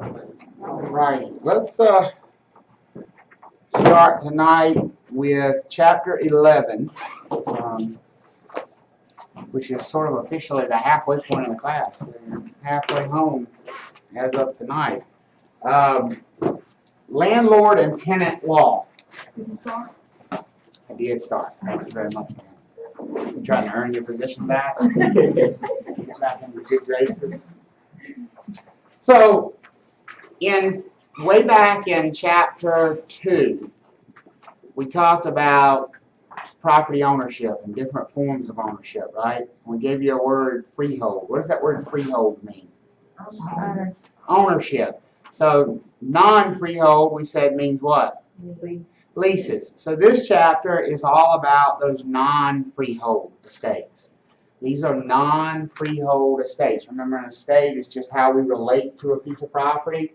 All right, let's start tonight with chapter 11, which is sort of officially the halfway point in the class. So you're halfway home as of tonight. Landlord and tenant law. Did you start? I did start. Thank you very much. I'm trying to earn your position back. Get back into good graces. So, way back in chapter 2, we talked about property ownership and different forms of ownership, right? We gave you a word, freehold. What does that word freehold mean? Ownership. So non-freehold, we said, means what? Leases. So this chapter is all about those non-freehold estates. These are non-freehold estates. Remember, an estate is just how we relate to a piece of property.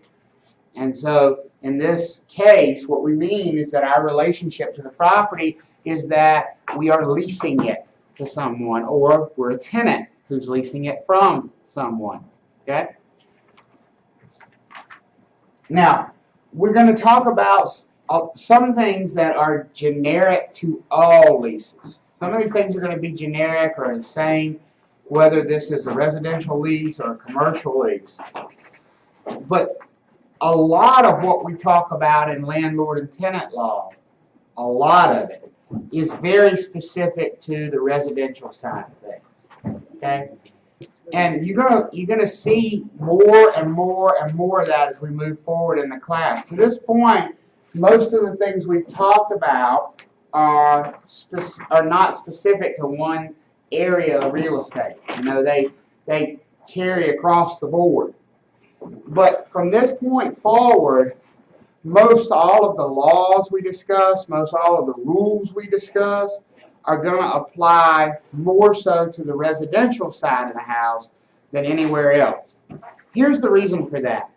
And so in this case, what we mean is that our relationship to the property is that we are leasing it to someone, or we're a tenant who's leasing it from someone. Okay? Now, we're going to talk about some things that are generic to all leases. Some of these things are going to be generic or the same, whether this is a residential lease or a commercial lease. But a lot of what we talk about in landlord and tenant law, a lot of it, is very specific to the residential side of things. Okay? And you're gonna see more and more and more of that as we move forward in the class. To this point, most of the things we've talked about are not specific to one area of real estate. You know, they carry across the board. But from this point forward, most all of the laws we discuss, most all of the rules we discuss are going to apply more so to the residential side of the house than anywhere else. Here's the reason for that.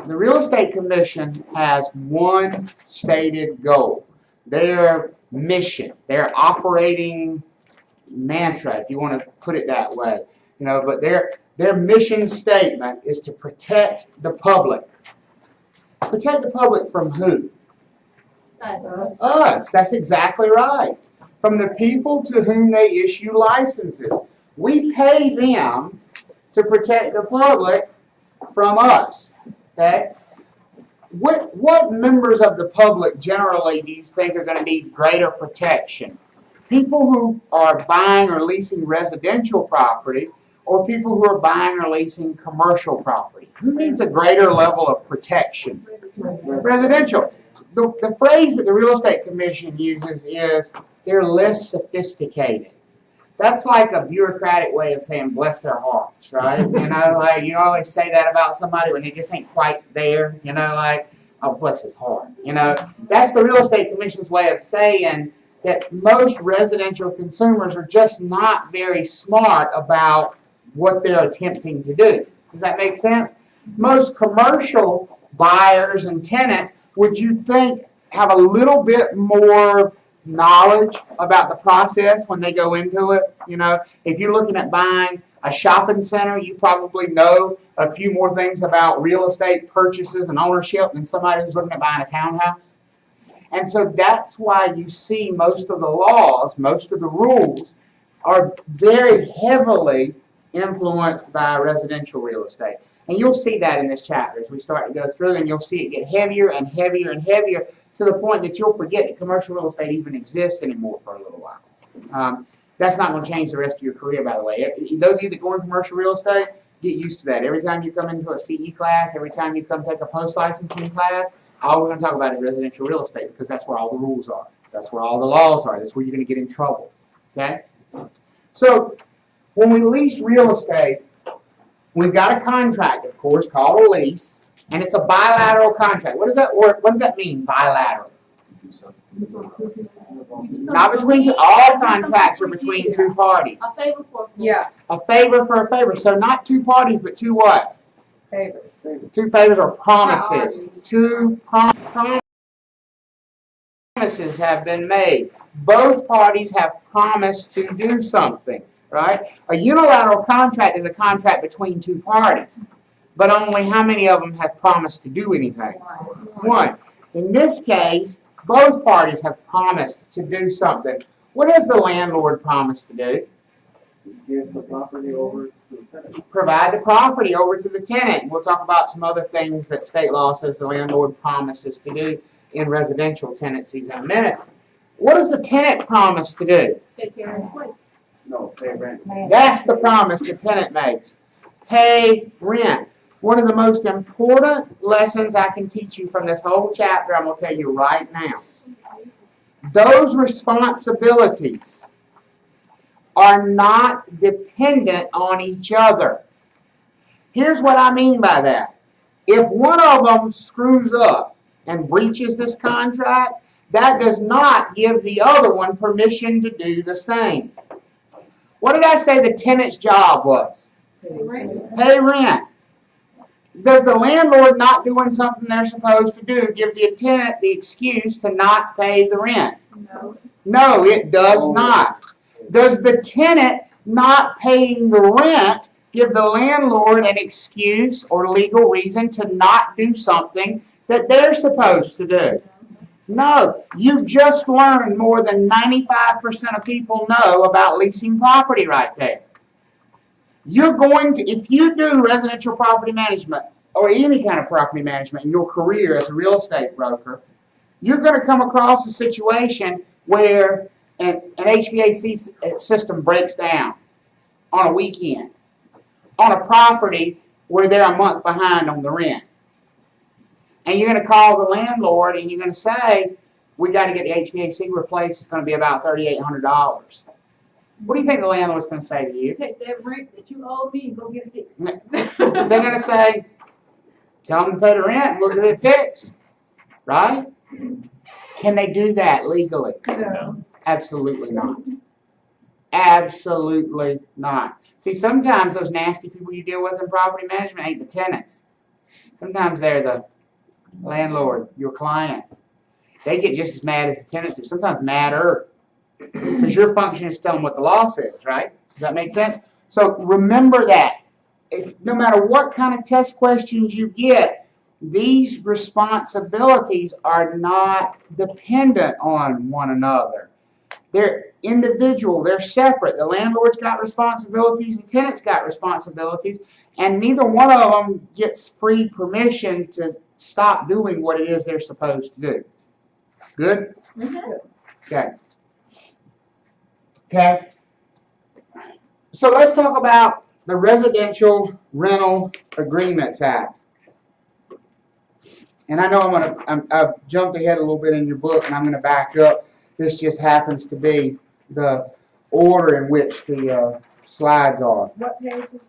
The Real Estate Commission has one stated goal. Their mission, their operating mantra, if you want to put it that way. You know, but their mission statement is to protect the public. Protect the public from who? Us. Us. That's exactly right. From the people to whom they issue licenses. We pay them to protect the public from us. Okay? What members of the public generally do you think are going to need greater protection? People who are buying or leasing residential property, or people who are buying or leasing commercial property? Who needs a greater level of protection? Residential. The phrase that the Real Estate Commission uses is they're less sophisticated. That's like a bureaucratic way of saying bless their hearts, right? You know, like you always say that about somebody when they just ain't quite there, you know, like, oh, bless his heart. You know, that's the Real Estate Commission's way of saying that most residential consumers are just not very smart about what they're attempting to do. Does that make sense? Most commercial buyers and tenants, would you think, have a little bit more knowledge about the process when they go into it? You know, if you're looking at buying a shopping center, you probably know a few more things about real estate purchases and ownership than somebody who's looking at buying a townhouse. And so that's why you see most of the laws, most of the rules are very heavily influenced by residential real estate. And you'll see that in this chapter as we start to go through, and you'll see it get heavier and heavier and heavier to the point that you'll forget that commercial real estate even exists anymore for a little while. That's not going to change the rest of your career, by the way. Those of you that go in commercial real estate, get used to that. Every time you come into a CE class, every time you come take a post-licensing class, all we're going to talk about is residential real estate because that's where all the rules are. That's where all the laws are. That's where you're going to get in trouble. Okay? So, when we lease real estate, we've got a contract, of course, called a lease, and it's a bilateral contract. What does that mean, bilateral? Not between two. All contracts are between two parties. A favor for A favor for a favor. So not two parties, but two what? favor. Two favors or promises. Two promises have been made. Both parties have promised to do something, right? A unilateral contract is a contract between two parties. but only how many of them have promised to do anything? One. In this case, both parties have promised to do something. What has the landlord promised to do? Give the property over to the tenant. Provide the property over to the tenant. We'll talk about some other things that state law says the landlord promises to do in residential tenancies in a minute. What does the tenant promise to do? Take care of the place. No, pay rent. That's the promise the tenant makes. Pay rent. One of the most important lessons I can teach you from this whole chapter, I'm going to tell you right now. Those responsibilities are not dependent on each other. Here's what I mean by that. If one of them screws up and breaches this contract, that does not give the other one permission to do the same. What did I say the tenant's job was? Pay rent. Does the landlord not doing something they're supposed to do give the tenant the excuse to not pay the rent? No. No, it does not. Does the tenant not paying the rent give the landlord an excuse or legal reason to not do something that they're supposed to do? No. You just learned more than 95% of people know about leasing property right there. You're going to, if you do residential property management or any kind of property management in your career as a real estate broker, you're going to come across a situation where an HVAC system breaks down on a weekend on a property where they're a month behind on the rent. And you're going to call the landlord and you're going to say, we got to get the HVAC replaced. It's going to be about $3,800. What do you think the landlord's going to say to you? Take that rent that you owe me and go get it fixed. They're going to say, tell them to pay the rent and we'll get it fixed. Right? Can they do that legally? No. Absolutely not. Absolutely not. See, sometimes those nasty people you deal with in property management ain't the tenants. Sometimes they're the landlord, your client. They get just as mad as the tenants do, sometimes madder. Because your function is to tell them what the law says, right? Does that make sense? So remember that. No matter what kind of test questions you get, these responsibilities are not dependent on one another. They're individual, they're separate. The landlord's got responsibilities, the tenant's got responsibilities, and neither one of them gets free permission to stop doing what it is they're supposed to do. Good? Okay. Okay. So let's talk about the Residential Rental Agreements Act. And I know I've jumped ahead a little bit in your book, and I'm going to back up. This just happens to be the order in which the slides are. What page is it?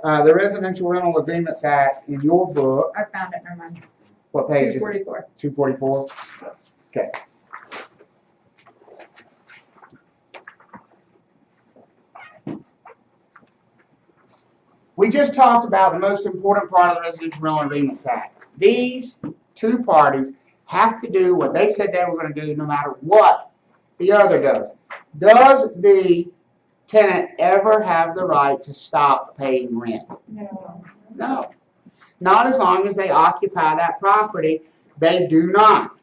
The Residential Rental Agreements Act in your book. I found it, never mind. What page is it? 244. 244? Okay. We just talked about the most important part of the Residential Rental Agreements Act. These two parties have to do what they said they were going to do no matter what the other does. Does the tenant ever have the right to stop paying rent? No. No. Not as long as they occupy that property. They do not.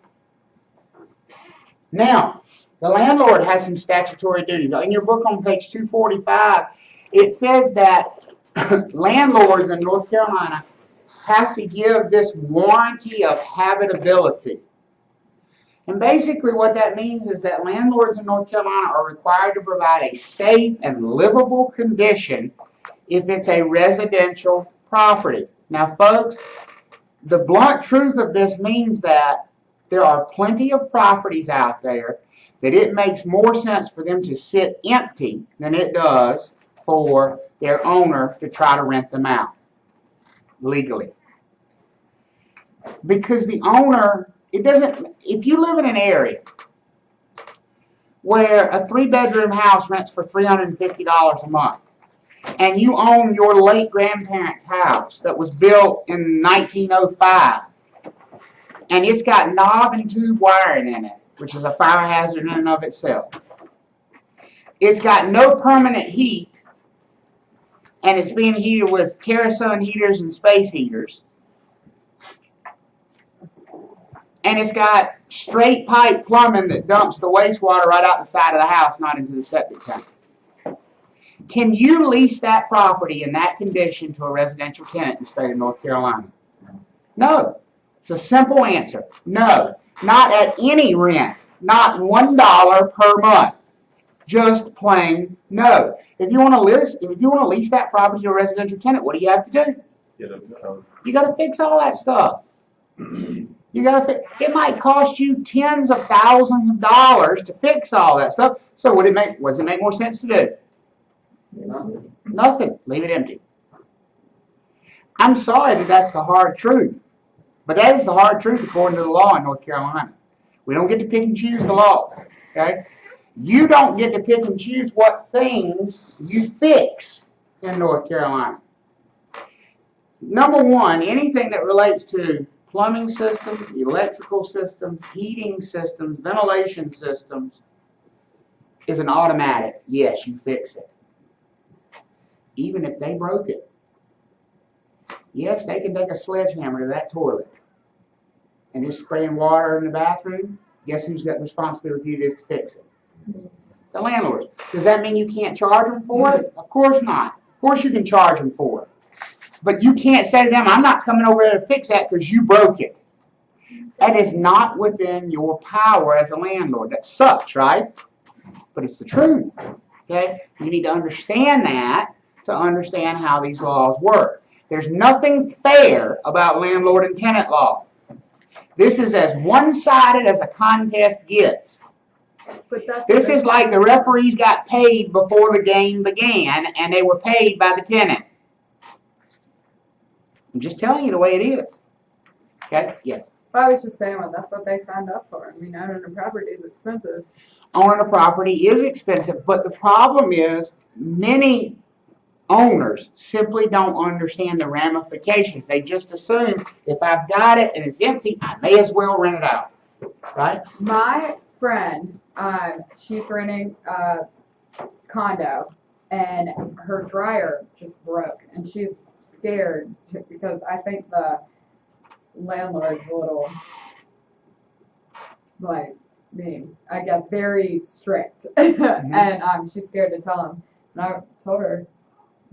Now, the landlord has some statutory duties. In your book on page 245, it says that landlords in North Carolina have to give this warranty of habitability. And basically what that means is that landlords in North Carolina are required to provide a safe and livable condition if it's a residential property. Now folks, the blunt truth of this means that there are plenty of properties out there that it makes more sense for them to sit empty than it does for their owner to try to rent them out legally. Because the owner, it doesn't, if you live in an area where a 3-bedroom house rents for $350 a month, and you own your late grandparents' house that was built in 1905, and it's got knob and tube wiring in it, which is a fire hazard in and of itself. It's got no permanent heat, and it's being heated with kerosene heaters and space heaters, and it's got straight pipe plumbing that dumps the wastewater right out the side of the house, not into the septic tank. Can you lease that property in that condition to a residential tenant in the state of North Carolina? No. It's a simple answer. No. Not at any rent. Not $1 per month. Just plain no. If you want to lease that property to a residential tenant, what do you have to do? You got to fix all that stuff. It might cost you tens of thousands of dollars to fix all that stuff. So does it make more sense to do? Nothing. Leave it empty. I'm sorry that that's the hard truth, but that is the hard truth according to the law in North Carolina. We don't get to pick and choose the laws. Okay? You don't get to pick and choose what things you fix in North Carolina. Number one, anything that relates to plumbing systems, electrical systems, heating systems, ventilation systems is an automatic. Yes, you fix it. Even if they broke it. Yes, they can take a sledgehammer to that toilet and just spraying water in the bathroom. Guess who's got the responsibility it is to fix it? The landlords. Does that mean you can't charge them for it? Of course not. Of course you can charge them for it. But you can't say to them, I'm not coming over there to fix that because you broke it. That is not within your power as a landlord. That sucks, right? But it's the truth. Okay? You need to understand that to understand how these laws work. There's nothing fair about landlord and tenant law. This is as one-sided as a contest gets. This is like the referees got paid before the game began, and they were paid by the tenant. I'm just telling you the way it is. Okay? Yes? I was just saying, well, that's what they signed up for. I mean, owning a property is expensive. Owning a property is expensive, but the problem is many owners simply don't understand the ramifications. They just assume if I've got it and it's empty, I may as well rent it out. Right? My friend, she's renting a condo, and her dryer just broke, and she's scared because I think the landlord's a little, like, being, I guess, very strict, and she's scared to tell him. And I told her,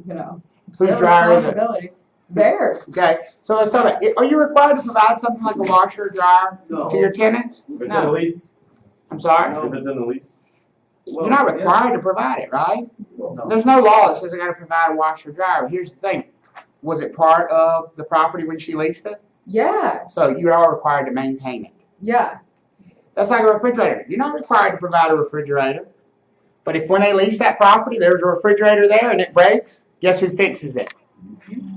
you know, Whose their dryer is it? responsibility. Theirs. Okay, so let's talk about it. Are you required to provide something like a washer or dryer No. to your tenants? If it's No. in the lease, I'm sorry? No. if it's in the lease, You're not required to provide it, right? No. There's no law that says I gotta provide a washer or dryer. Here's the thing. Was it part of the property when she leased it? Yeah, So you are required to maintain it. yeah. That's like a refrigerator. You're not required to provide a refrigerator. But if when they lease that property, there's a refrigerator there and it breaks, guess who fixes it?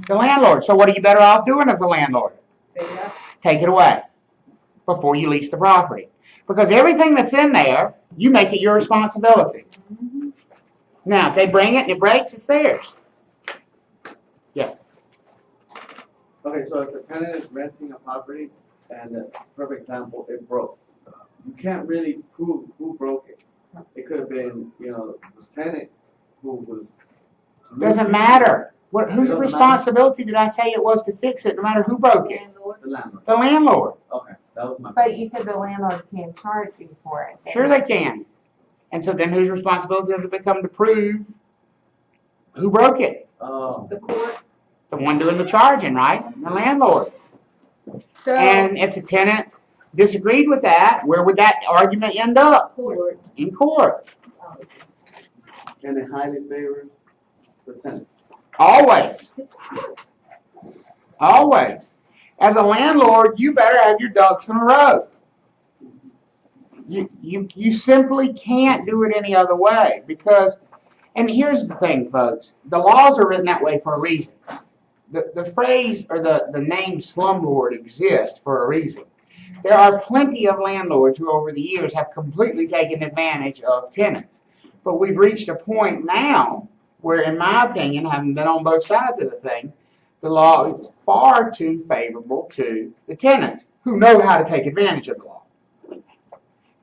The landlord. So what are you better off doing as a landlord? Take it away before you lease the property. Because everything that's in there, you make it your responsibility. Now, if they bring it and it breaks, it's theirs. Yes. Okay, so if the tenant is renting a property and, for example, it broke, you can't really prove who broke it. It could have been, you know, the tenant who was. Doesn't matter. Whose Doesn't matter. responsibility did I say it was to fix it, no matter who broke it? The landlord. The landlord. Okay, that was my. But you said the landlord can't charge you for it. Sure they can. And so then whose responsibility does it become to prove who broke it? The court. The one doing the charging, right? The landlord. So, And if the tenant disagreed with that, where would that argument end up? Court. In court. And it highly favors the tenant. Always. Always. As a landlord, you better have your ducks in a row. You simply can't do it any other way because, and here's the thing, folks, the laws are written that way for a reason. The phrase or the name slumlord exists for a reason. There are plenty of landlords who over the years have completely taken advantage of tenants. But we've reached a point now where, in my opinion, having been on both sides of the thing, the law is far too favorable to the tenants who know how to take advantage of the law.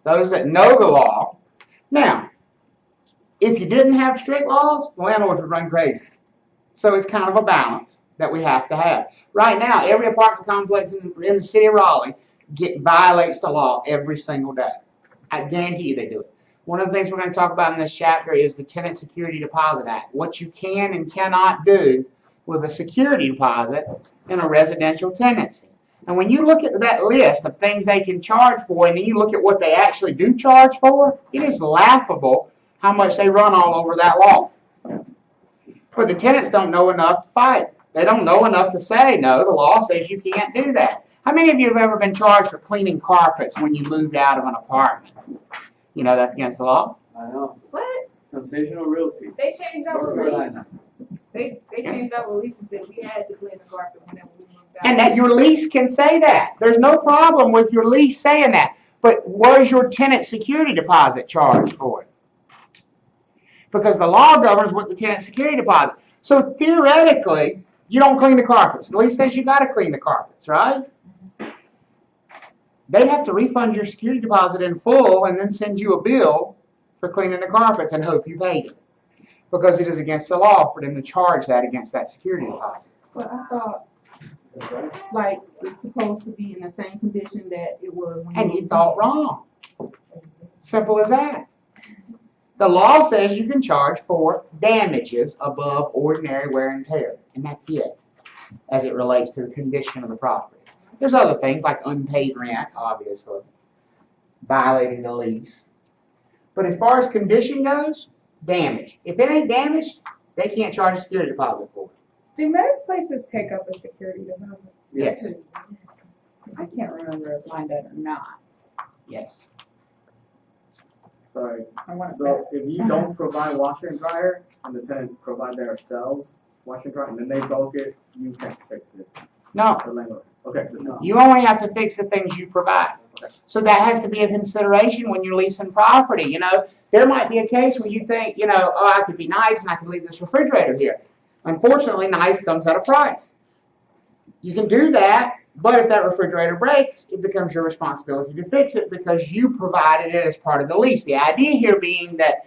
Those that know the law. Now, if you didn't have strict laws, the landlords would run crazy. So it's kind of a balance that we have to have. Right now, every apartment complex in the city of Raleigh violates the law every single day. I guarantee you they do it. One of the things we're going to talk about in this chapter is the Tenant Security Deposit Act. What you can and cannot do with a security deposit in a residential tenancy. And when you look at that list of things they can charge for, and then you look at what they actually do charge for, it is laughable how much they run all over that law. But the tenants don't know enough to fight. They don't know enough to say, no, the law says you can't do that. How many of you have ever been charged for cleaning carpets when you moved out of an apartment? You know that's against the law? I know. What? Sensational realty. They changed our North lease. Carolina. They changed our lease and said we had to clean the carpet whenever we moved out. And that your lease can say that. There's no problem with your lease saying that. But where's your tenant security deposit charge for it? Because the law governs what the tenant security deposit. So theoretically, you don't clean the carpets. The lease says you got to clean the carpets, right? They'd have to refund your security deposit in full and then send you a bill for cleaning the carpets and hope you paid it. Because it is against the law for them to charge that against that security deposit. But I thought, That's right. like, it's supposed to be in the same condition that it was when And you he thought wrong. Simple as that. The law says you can charge for damages above ordinary wear and tear. And that's it, as it relates to the condition of the property. There's other things like unpaid rent, obviously, violating the lease. But as far as condition goes, damage. If it ain't damaged, they can't charge a security deposit for it. Do most places take up a security deposit? Yes. I can't remember if mine did or not. Yes. Sorry. I want to So if you don't provide washer and dryer, and the tenant provide themselves washer and dryer, and then they broke it, you can't fix it. No, The landlord. Okay. No. you only have to fix the things you provide. Okay. So that has to be a consideration when you're leasing property. You know, there might be a case where you think, you know, oh, I could be nice and I could leave this refrigerator here. Unfortunately, nice comes at a price. You can do that, but if that refrigerator breaks, it becomes your responsibility to fix it because you provided it as part of the lease. The idea here being that,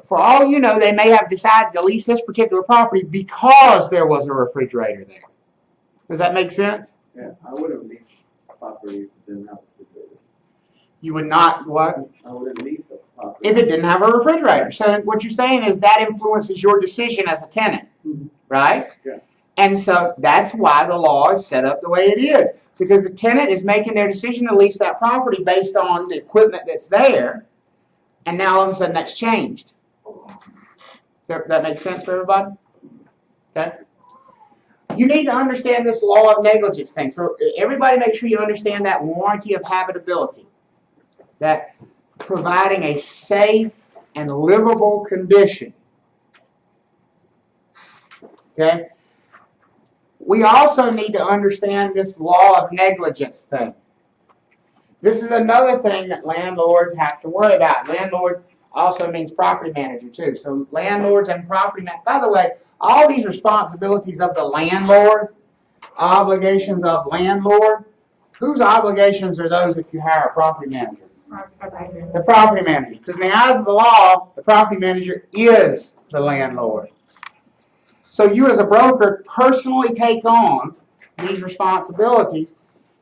for all you know, they may have decided to lease this particular property because there was a refrigerator there. Does that make sense? Yeah, I wouldn't lease a property if it didn't have a refrigerator. You would not, what? I wouldn't lease a property. If it didn't have a refrigerator. So what you're saying is that influences your decision as a tenant, right? Yeah. And so that's why the law is set up the way it is. Because the tenant is making their decision to lease that property based on the equipment that's there, and now all of a sudden that's changed. Does that make sense for everybody? Okay? You need to understand this law of negligence thing. So everybody make sure you understand that warranty of habitability. That providing a safe and livable condition. Okay? We also need to understand this law of negligence thing. This is another thing that landlords have to worry about. Landlord also means property manager too. So landlords and property managers, by the way, all these responsibilities of the landlord, obligations of landlord, whose obligations are those if you hire a property manager? The property manager. Because in the eyes of the law, the property manager is the landlord. So you as a broker personally take on these responsibilities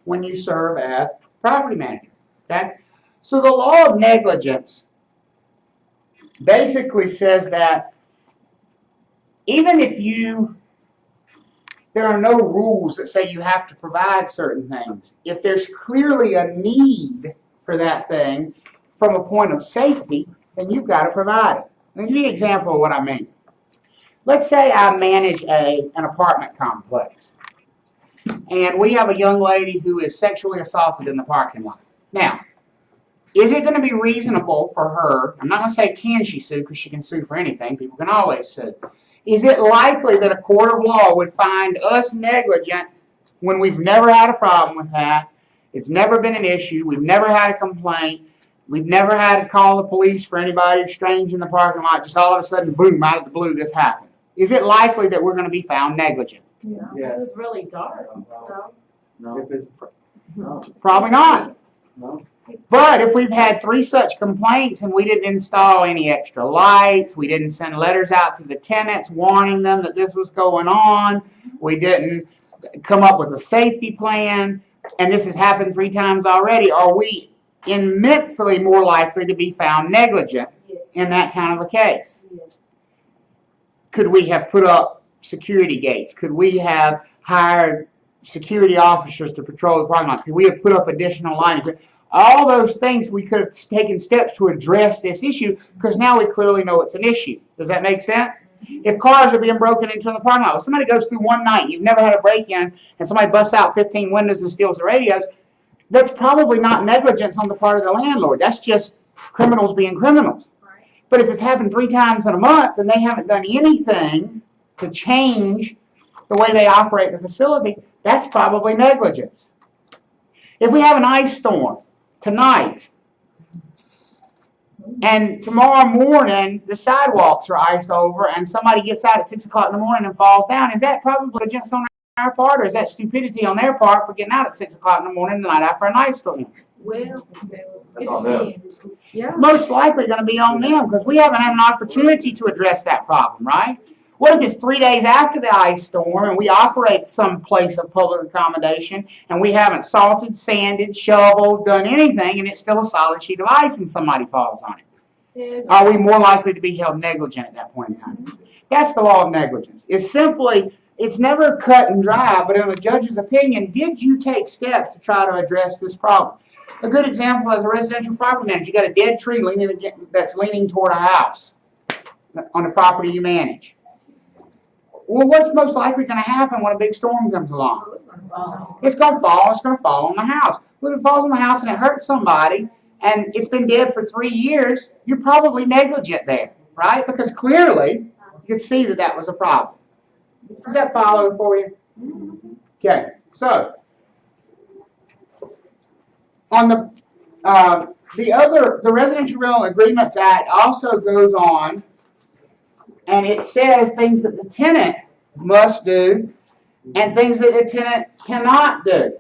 when you serve as property manager. Okay? So the law of negligence basically says that even if there are no rules that say you have to provide certain things, if there's clearly a need for that thing from a point of safety, then you've got to provide it. Let me give you an example of what I mean. Let's say I manage an apartment complex, and we have a young lady who is sexually assaulted in the parking lot. Now, is it going to be reasonable for her, I'm not going to say can she sue, because she can sue for anything, people can always sue. Is it likely that a court of law would find us negligent when we've never had a problem with that? It's never been an issue, we've never had a complaint, we've never had to call the police for anybody strange in the parking lot, just all of a sudden, boom, out of the blue, this happened. Is it likely that we're going to be found negligent? Yes. It's really dark. No. If it's, no. Probably not. No? But if we've had 3 such complaints and we didn't install any extra lights, we didn't send letters out to the tenants warning them that this was going on, we didn't come up with a safety plan, and this has happened 3 times already, are we immensely more likely to be found negligent in that kind of a case? Could we have put up security gates? Could we have hired security officers to patrol the parking lot? Could we have put up additional lighting? All those things we could have taken steps to address this issue because now we clearly know it's an issue. Does that make sense? If cars are being broken into in the parking lot, if somebody goes through one night, you've never had a break-in, and somebody busts out 15 windows and steals the radios, that's probably not negligence on the part of the landlord. That's just criminals being criminals. But if it's happened 3 times in a month and they haven't done anything to change the way they operate the facility, that's probably negligence. If we have an ice storm tonight and tomorrow morning the sidewalks are iced over and somebody gets out at 6 o'clock in the morning and falls down, is that probably negligence on our part, or is that stupidity on their part for getting out at 6 o'clock in the morning the night after an ice storm? Well, That's on them. Yeah. It's most likely going to be on them because we haven't had an opportunity to address that problem, right? What if it's 3 days after the ice storm and we operate some place of public accommodation and we haven't salted, sanded, shoveled, done anything, and it's still a solid sheet of ice and somebody falls on it? Are we more likely to be held negligent at that point in time? That's the law of negligence. It's simply, it's never cut and dry, but in a judge's opinion, did you take steps to try to address this problem? A good example is a residential property manager. You got a dead tree that's leaning toward a house on the property you manage. Well, what's most likely going to happen when a big storm comes along? It's going to fall. It's going to fall on the house. Well, if it falls on the house and it hurts somebody and it's been dead for 3 years, you're probably negligent there, right? Because clearly you could see that that was a problem. Does that follow for you? Okay, so on the Residential Rental Agreements Act also goes on, and it says things that the tenant must do and things that the tenant cannot do.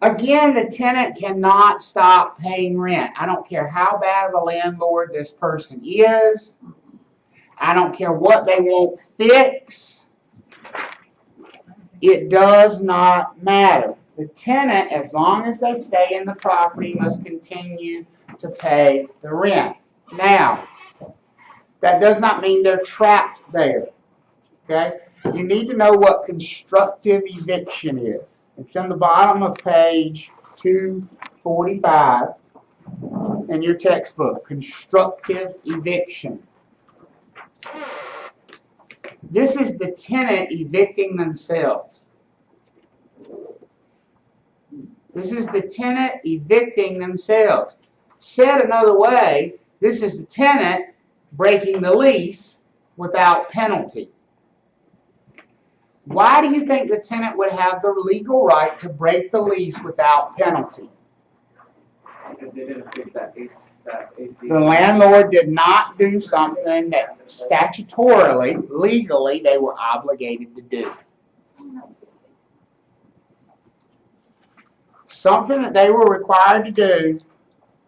Again, the tenant cannot stop paying rent. I don't care how bad of a landlord this person is. I don't care what they won't fix. It does not matter. The tenant, as long as they stay in the property, must continue to pay the rent. Now, that does not mean they're trapped there. Okay? You need to know what constructive eviction is. It's on the bottom of page 245 in your textbook. Constructive eviction. This is the tenant evicting themselves. This is the tenant evicting themselves. Said another way, this is the tenant breaking the lease without penalty. Why do you think the tenant would have the legal right to break the lease without penalty? Because they didn't fix that AC. The landlord did not do something that statutorily, legally, they were obligated to do. Something that they were required to do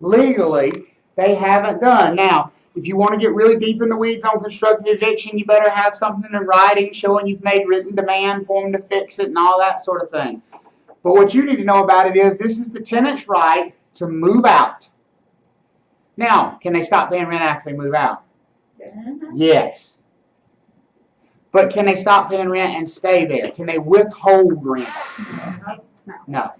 legally, they haven't done. Now, if you want to get really deep in the weeds on constructive eviction, you better have something in writing showing you've made written demand for them to fix it and all that sort of thing. But what you need to know about it is this is the tenant's right to move out. Now, can they stop paying rent after they move out? Yes. But can they stop paying rent and stay there? Can they withhold rent? No.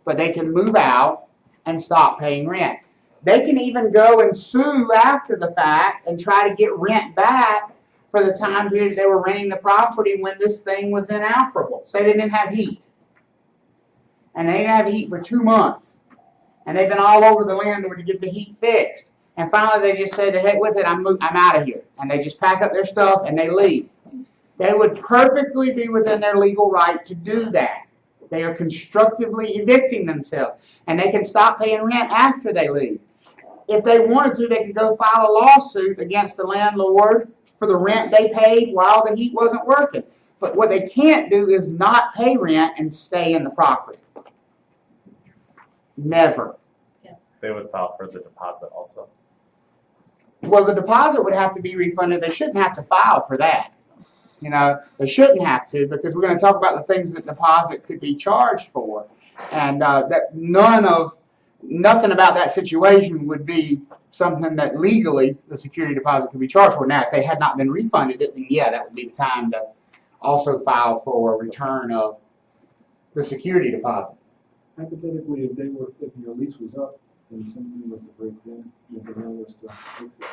But they can move out and stop paying rent. They can even go and sue after the fact and try to get rent back for the time period they were renting the property when this thing was inoperable. Say they didn't have heat. And they didn't have heat for 2 months. And they've been all over the landlord to get the heat fixed. And finally they just say, the heck with it, I'm out of here. And they just pack up their stuff and they leave. They would perfectly be within their legal right to do that. They are constructively evicting themselves. And they can stop paying rent after they leave. If they wanted to, they could go file a lawsuit against the landlord for the rent they paid while the heat wasn't working. But what they can't do is not pay rent and stay in the property. Never. They would file for the deposit also. Well, the deposit would have to be refunded. They shouldn't have to file for that. You know, they shouldn't have to, because we're going to talk about the things that deposit could be charged for. And that nothing about that situation would be something that legally the security deposit could be charged for. Now, if they had not been refunded, then yeah, that would be the time to also file for a return of the security deposit. Hypothetically, if your lease was up and something was to break in, the landlord still have to fix it.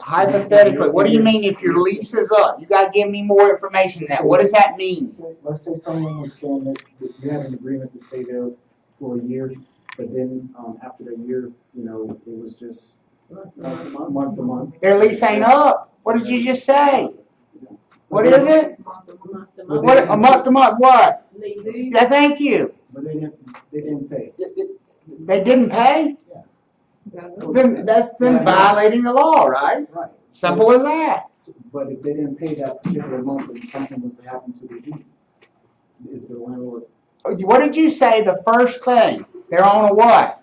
Hypothetically, what do you mean if your lease is up? You got to give me more information than that. What does that mean? Let's say someone was saying that you had an agreement to stay there for a year, but then after the year, it was just month to month. Their lease ain't up. What did you just say? What is it? What, a month to month what? Yeah, thank you. But they didn't pay. They didn't pay? Then that's them violating the law, right? Right. Simple as that. But if they didn't pay that particular month and something was to happen to the deed, is the landlord? What did you say the first thing? They're on a what?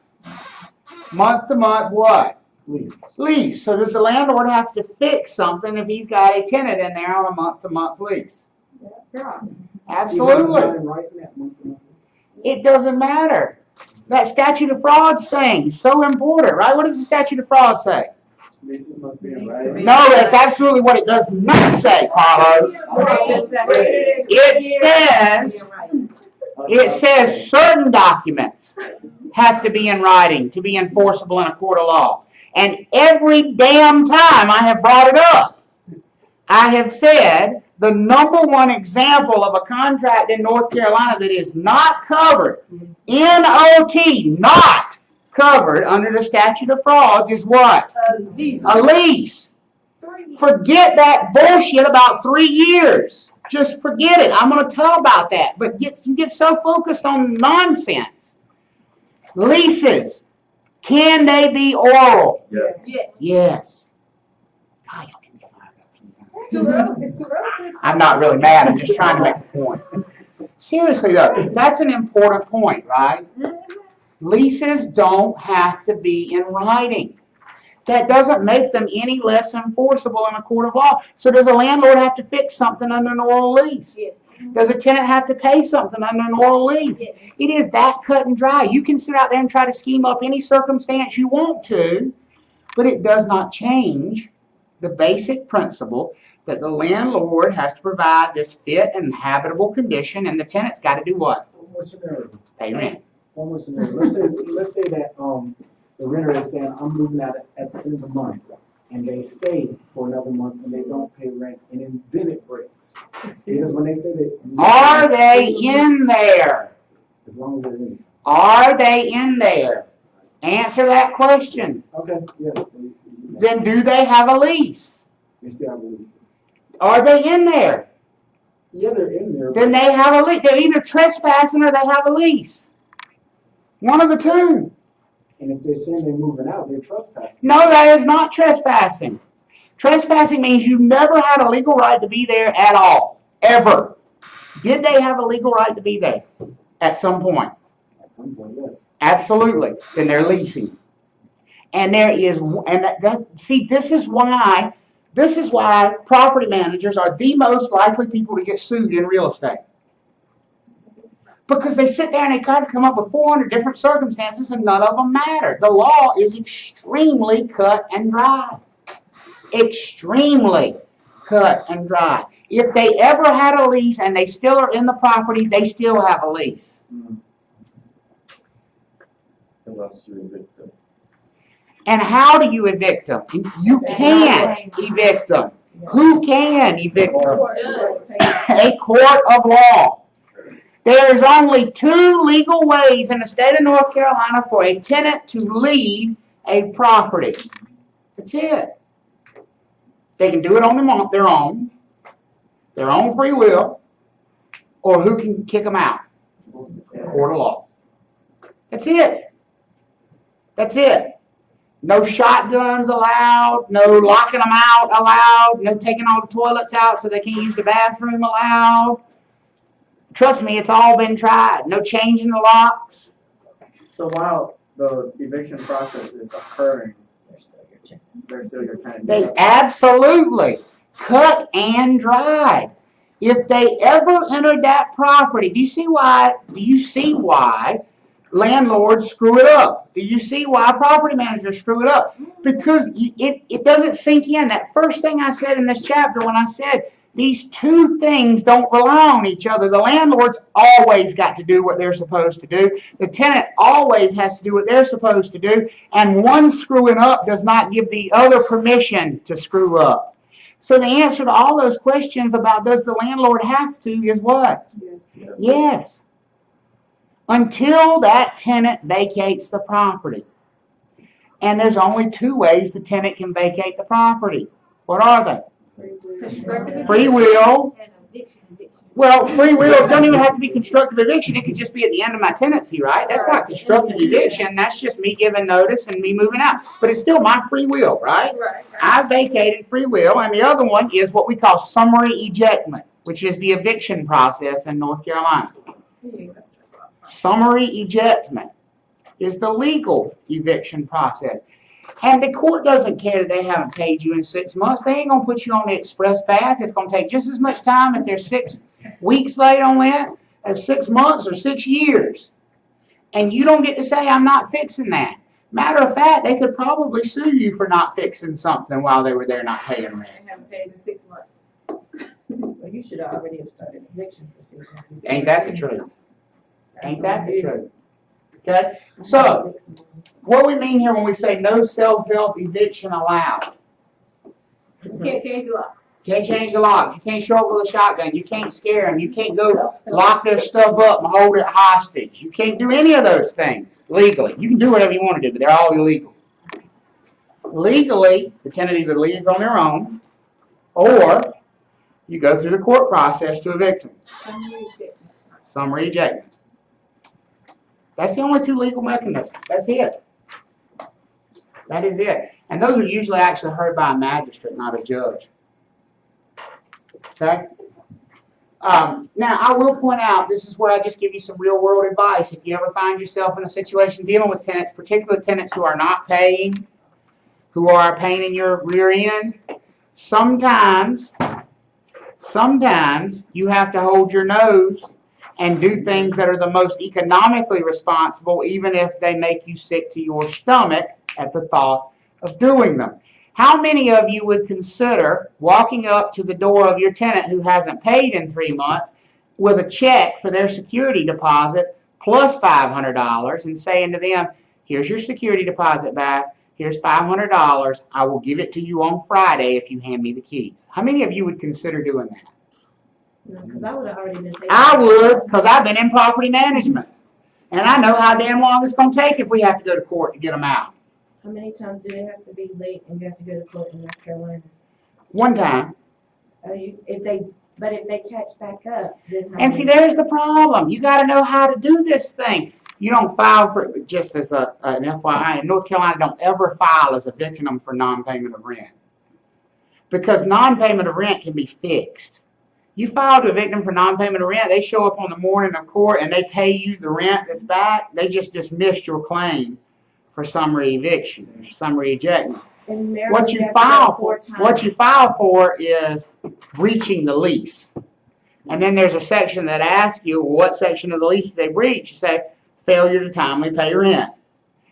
Month to month what? Lease. Lease. So does the landlord have to fix something if he's got a tenant in there on a month to month lease? Yeah. Absolutely. Even writing that month to month. It doesn't matter. That statute of frauds thing is so important, right? What does the statute of frauds say? Leases must be in writing. No, that's absolutely what it does not say, Carlos. It says certain documents have to be in writing to be enforceable in a court of law. And every damn time I have brought it up, I have said the number one example of a contract in North Carolina that is not covered, N-O-T, not covered under the statute of frauds is what? A lease. Forget that bullshit about 3 years. Just forget it. I'm going to tell about that. But you get so focused on nonsense. Leases. Can they be oral? Yes. Yes. God, y'all can be fired up. It's too early. It's too early. I'm not really mad. I'm just trying to make a point. Seriously, though, that's an important point, right? Leases don't have to be in writing. That doesn't make them any less enforceable in a court of law. So does a landlord have to fix something under an oral lease? Yes. Does a tenant have to pay something under an oral lease? Yes. It is that cut and dry. You can sit out there and try to scheme up any circumstance you want to, but it does not change the basic principle that the landlord has to provide this fit and habitable condition, and the tenant's got to do what? One more scenario. Pay rent. One more scenario. Let's say that the renter is saying, I'm moving out at the end of the month, and they stay for another month and they don't pay rent, and then it breaks. Because when they say that, Are they in there? as long as they're in. Are they in there? Answer that question. Okay, yes. Then do they have a lease? They still have a lease. Are they in there? Yeah, they're in there. Then they have a lease. They're either trespassing or they have a lease. One of the two. And if they're saying they're moving out, they're trespassing. No, that is not trespassing. Trespassing means you never had a legal right to be there at all. Ever. Did they have a legal right to be there at some point? At some point, yes. Absolutely. Then they're leasing. And there is, and see, this is why property managers are the most likely people to get sued in real estate. Because they sit there and they try to come up with 400 different circumstances and none of them matter. The law is extremely cut and dry. Extremely cut and dry. If they ever had a lease and they still are in the property, they still have a lease. Unless you evict them. And how do you evict them? You can't evict them. Who can evict them? A court of law. There is only 2 legal ways in the state of North Carolina for a tenant to leave a property. That's it. They can do it on their own free will, or who can kick them out? Court of law. That's it. That's it. No shotguns allowed, no locking them out allowed, no taking all the toilets out so they can't use the bathroom allowed. Trust me, it's all been tried. No changing the locks. So while the eviction process is occurring, they're still your tenant. They absolutely cut and dried. If they ever entered that property, do you see why landlords screw it up? Do you see why property managers screw it up? Because it doesn't sink in. That first thing I said in this chapter when I said these two things don't rely on each other. The landlord's always got to do what they're supposed to do. The tenant always has to do what they're supposed to do. And one screwing up does not give the other permission to screw up. So the answer to all those questions about does the landlord have to is what? Yes. Until that tenant vacates the property. And there's only two ways the tenant can vacate the property. What are they? Free will. And eviction. Well, free will don't even have to be constructive eviction. It could just be at the end of my tenancy, right? That's not constructive eviction. That's just me giving notice and me moving out. But it's still my free will, right? I vacated free will. And the other one is what we call summary ejectment, which is the eviction process in North Carolina. Summary ejectment is the legal eviction process. And the court doesn't care that they haven't paid you in 6 months. They ain't going to put you on the express path. It's going to take just as much time if they're 6 weeks late on that as 6 months or 6 years. And you don't get to say, I'm not fixing that. Matter of fact, they could probably sue you for not fixing something while they were there not paying rent. I haven't paid in 6 months. Well, you should already have started eviction procedure. Ain't that the truth? Ain't that the truth? Okay? So, what we mean here when we say no self-help eviction allowed? You can't change the locks. Can't change the locks. You can't show up with a shotgun. You can't scare them. You can't go lock their stuff up and hold it hostage. You can't do any of those things legally. You can do whatever you want to do, but they're all illegal. Legally, the tenant either leaves on their own or you go through the court process to evict them. Summary ejectment. That's the only two legal mechanisms. That's it. That is it. And those are usually actually heard by a magistrate, not a judge. Okay? Now, I will point out, this is where I just give you some real world advice. If you ever find yourself in a situation dealing with tenants, particularly tenants who are not paying, who are a pain in your rear end, sometimes you have to hold your nose and do things that are the most economically responsible, even if they make you sick to your stomach at the thought of doing them. How many of you would consider walking up to the door of your tenant who hasn't paid in 3 months with a check for their security deposit plus $500 and saying to them, here's your security deposit back, here's $500, I will give it to you on Friday if you hand me the keys? How many of you would consider doing that? Because I would have already been paid. I would, because I've been in property management. And I know how damn long it's going to take if we have to go to court to get them out. How many times do they have to be late and you have to go to court in North Carolina? One time. If they catch back up, then how And see, many- there's the problem. You got to know how to do this thing. You don't file for, just as an FYI, in North Carolina, don't ever file as evicting them for non-payment of rent. Because non-payment of rent can be fixed. You file to evict them for non-payment of rent, they show up on the morning of court and they pay you the rent that's back, they just dismissed your claim for summary eviction, summary ejectment. In Maryland, What you have to go file 4 for, what you file for is breaching the lease. And then there's a section that asks you, well, what section of the lease did they breach? You say, failure to timely pay rent.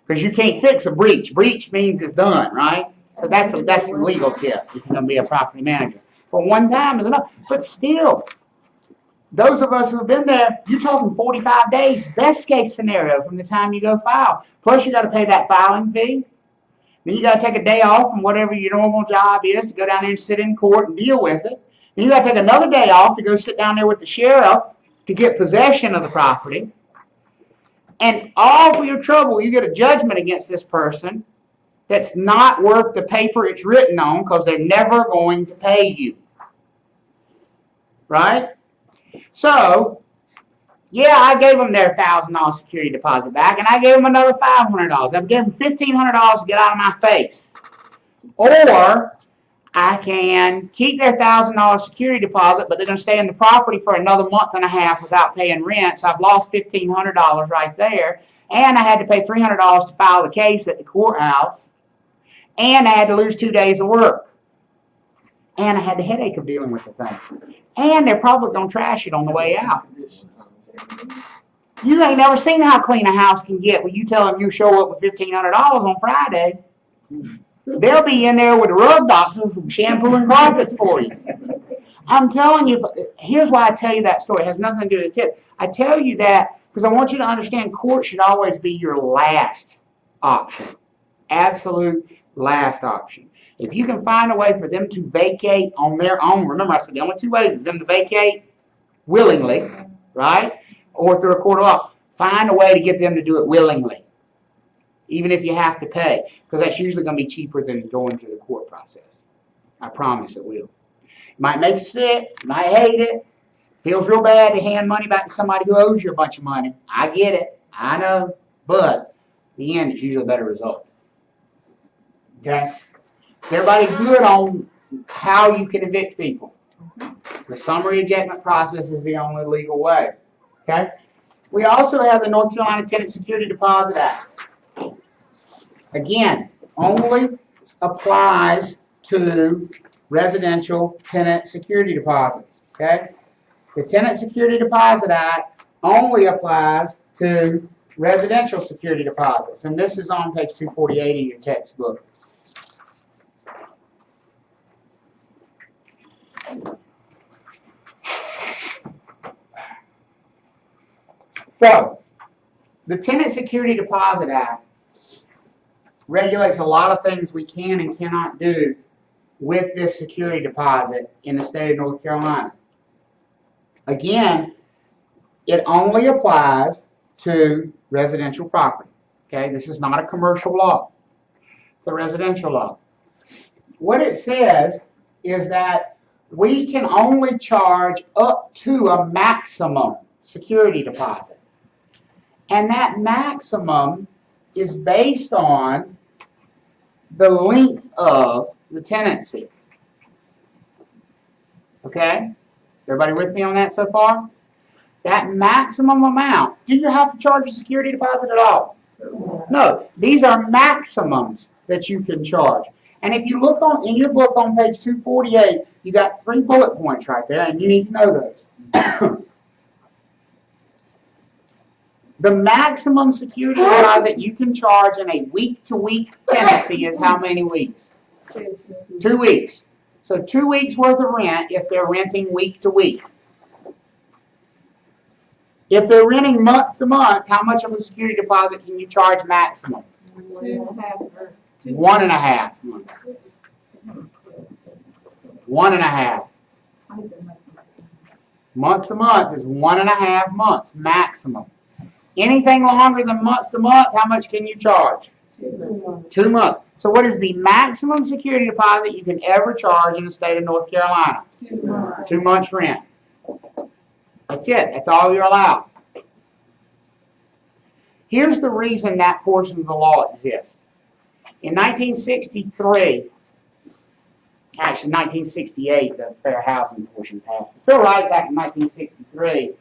Because you can't fix a breach. Breach means it's done, right? So that's the legal tip if you're going to be a property manager. But one time is enough. But still, those of us who have been there, you're talking 45 days, best case scenario from the time you go file. Plus you got to pay that filing fee. Then you got to take a day off from whatever your normal job is to go down there and sit in court and deal with it. Then you got to take another day off to go sit down there with the sheriff to get possession of the property. And all for your trouble, you get a judgment against this person that's not worth the paper it's written on because they're never going to pay you. Right? So, yeah, I gave them their $1,000 security deposit back, and I gave them another $500. I gave them $1,500 to get out of my face. Or, I can keep their $1,000 security deposit, but they're gonna stay in the property for another month and a half without paying rent, so I've lost $1,500 right there. And I had to pay $300 to file the case at the courthouse, and I had to lose 2 days of work. And I had the headache of dealing with the thing. And they're probably gonna trash it on the way out. You ain't never seen how clean a house can get when you tell them you show up with $1,500 on Friday. They'll be in there with a rug doctor shampooing carpets for you. I'm telling you, here's why I tell you that story. It has nothing to do with the test. I tell you that because I want you to understand court should always be your last option. Absolute last option. If you can find a way for them to vacate on their own, remember I said the only two ways is them to vacate willingly, right? Or through a court of law. Find a way to get them to do it willingly, even if you have to pay, because that's usually going to be cheaper than going through the court process. I promise it will. It might make you sick, you might hate it, feels real bad to hand money back to somebody who owes you a bunch of money. I get it, I know, but in the end, it's usually a better result. Okay? Is everybody good on how you can evict people? The summary ejectment process is the only legal way. Okay? We also have the North Carolina Tenant Security Deposit Act. Again, only applies to residential tenant security deposits. Okay? The Tenant Security Deposit Act only applies to residential security deposits. And this is on page 248 in your textbook. So, the Tenant Security Deposit Act regulates a lot of things we can and cannot do with this security deposit in the state of North Carolina. Again, it only applies to residential property. Okay, this is not a commercial law. It's a residential law. What it says is that we can only charge up to a maximum security deposit. And that maximum is based on the length of the tenancy. Okay? Everybody with me on that so far? That maximum amount. Do you have to charge a security deposit at all? No. These are maximums that you can charge. And if you look in your book on page 248, you got 3 bullet points right there, and you need to know those. The maximum security deposit you can charge in a week-to-week tenancy is how many weeks? 2 weeks. So 2 weeks worth of rent if they're renting week to week. If they're renting month to month, how much of a security deposit can you charge maximum? 1.5 months. 1.5. Month to month is 1.5 months maximum. Anything longer than month to month, how much can you charge? 2 months. So what is the maximum security deposit you can ever charge in the state of North Carolina? 2 months rent. That's it. That's all you're allowed. Here's the reason that portion of the law exists. In 1963, actually 1968, the Fair Housing portion passed. The Civil Rights Act in 1963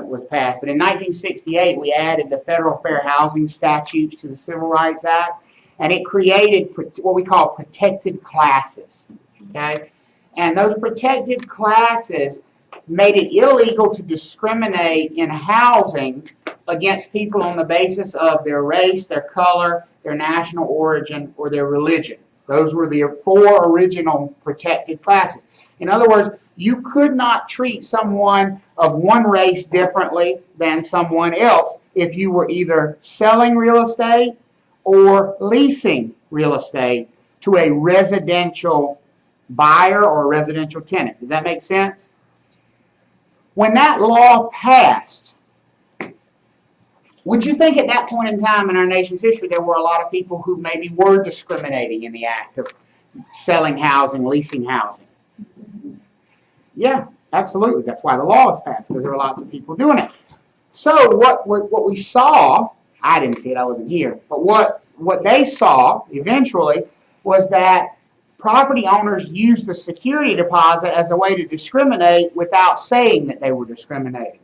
was passed, but in 1968 we added the Federal Fair Housing Statutes to the Civil Rights Act, and it created what we call protected classes. Okay, and those protected classes made it illegal to discriminate in housing against people on the basis of their race, their color, their national origin, or their religion. Those were the 4 original protected classes. In other words, you could not treat someone of one race differently than someone else if you were either selling real estate or leasing real estate to a residential buyer or a residential tenant. Does that make sense? When that law passed, would you think at that point in time in our nation's history there were a lot of people who maybe were discriminating in the act of selling housing, leasing housing? Yeah, absolutely. That's why the law was passed, because there were lots of people doing it. So what we saw, I didn't see it, I wasn't here, but what they saw eventually was that property owners use the security deposit as a way to discriminate without saying that they were discriminating.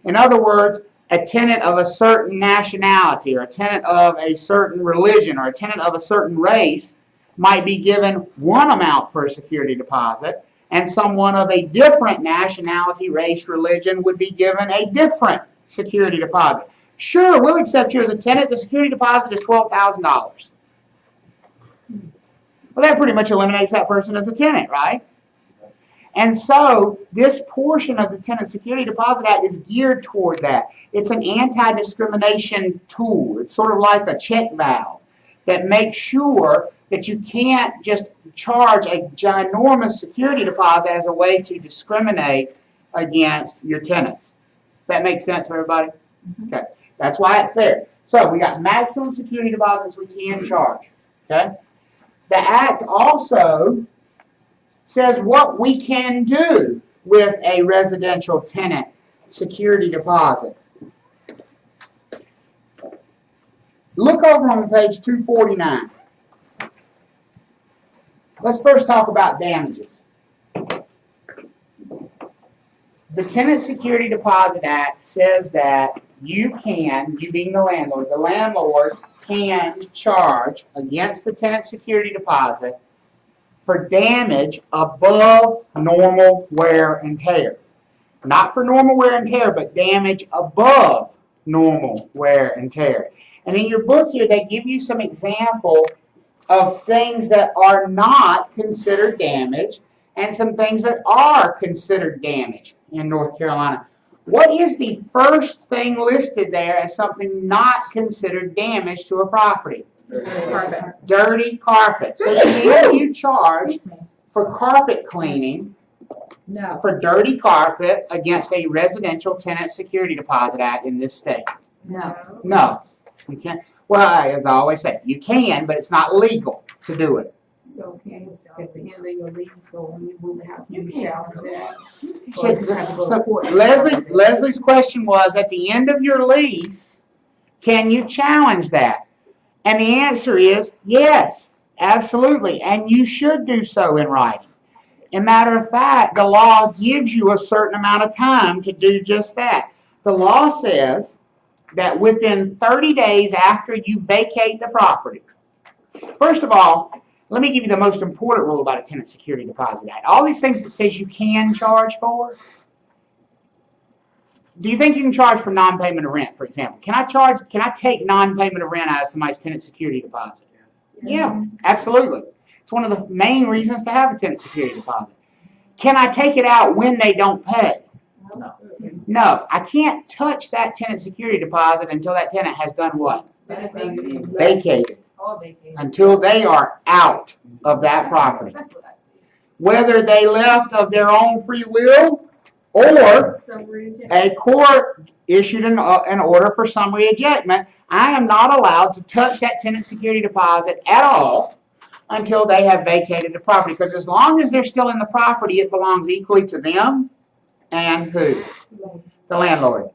In other words, a tenant of a certain nationality, or a tenant of a certain religion, or a tenant of a certain race might be given one amount for a security deposit, and someone of a different nationality, race, religion would be given a different security deposit. Sure, we'll accept you as a tenant. The security deposit is $12,000. Well, that pretty much eliminates that person as a tenant, right? And so this portion of the Tenant Security Deposit Act is geared toward that. It's an anti-discrimination tool. It's sort of like a check valve that makes sure that you can't just charge a ginormous security deposit as a way to discriminate against your tenants. Does that make sense for everybody? Okay. That's why it's there. So we got maximum security deposits we can charge. Okay. The Act also says what we can do with a residential tenant security deposit. Look over on page 249. Let's first talk about damages. The Tenant Security Deposit Act says that you being the landlord can charge against the tenant security deposit for damage above normal wear and tear. Not for normal wear and tear, but damage above normal wear and tear. And in your book here, they give you some example of things that are not considered damage and some things that are considered damage in North Carolina. What is the first thing listed there as something not considered damage to a property? Carpet. Dirty carpet. So can you charge for carpet cleaning No. for dirty carpet against a residential tenant security deposit act in this state? No. No, you can't. Well, as I always say, you can, but it's not legal to do it. So can, at the end of your lease, so when you move the house, you challenge that? So, Or you have to go to court? Leslie's question was, at the end of your lease, can you challenge that? And the answer is yes, absolutely, and you should do so in writing. As a matter of fact, the law gives you a certain amount of time to do just that. The law says that within 30 days after you vacate the property. First of all, let me give you the most important rule about a Tenant Security Deposit Act. All these things that says you can charge for. Do you think you can charge for non-payment of rent, for example? Can I take non-payment of rent out of somebody's tenant security deposit? Yeah, absolutely. It's one of the main reasons to have a tenant security deposit. Can I take it out when they don't pay? No, I can't touch that tenant security deposit until that tenant has done what? Vacated. Until they are out of that property. Whether they left of their own free will or a court issued an order for summary ejectment, I am not allowed to touch that tenant security deposit at all until they have vacated the property. Because as long as they're still in the property, it belongs equally to them and who? The landlord.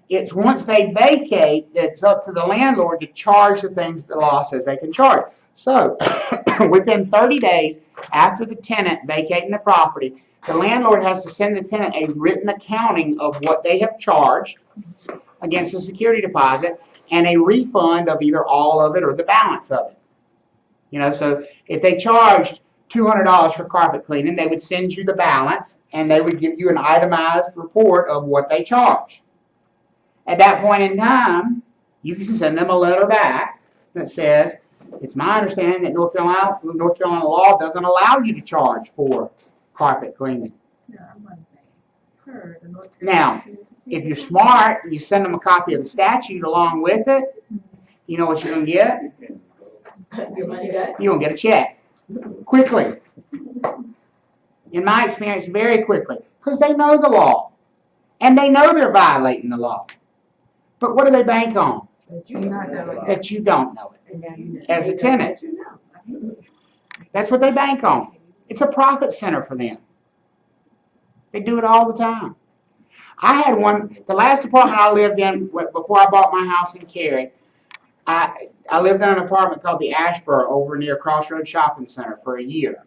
It's once they vacate, it's up to the landlord to charge the things the law says they can charge. So, within 30 days after the tenant vacating the property, the landlord has to send the tenant a written accounting of what they have charged against the security deposit and a refund of either all of it or the balance of it. You know, so if they charged $200 for carpet cleaning, they would send you the balance and they would give you an itemized report of what they charged. At that point in time, you can send them a letter back that says, it's my understanding that North Carolina law doesn't allow you to charge for carpet cleaning. Now, if you're smart, you send them a copy of the statute along with it, you know what you're going to get? You're going to get a check. Quickly. In my experience, very quickly. Because they know the law. And they know they're violating the law. But what do they bank on? That you don't know it. As a tenant. That's what they bank on. It's a profit center for them. They do it all the time. I had one, the last apartment I lived in before I bought my house in Cary, I lived in an apartment called the Ashboro over near Crossroads Shopping Center for a year.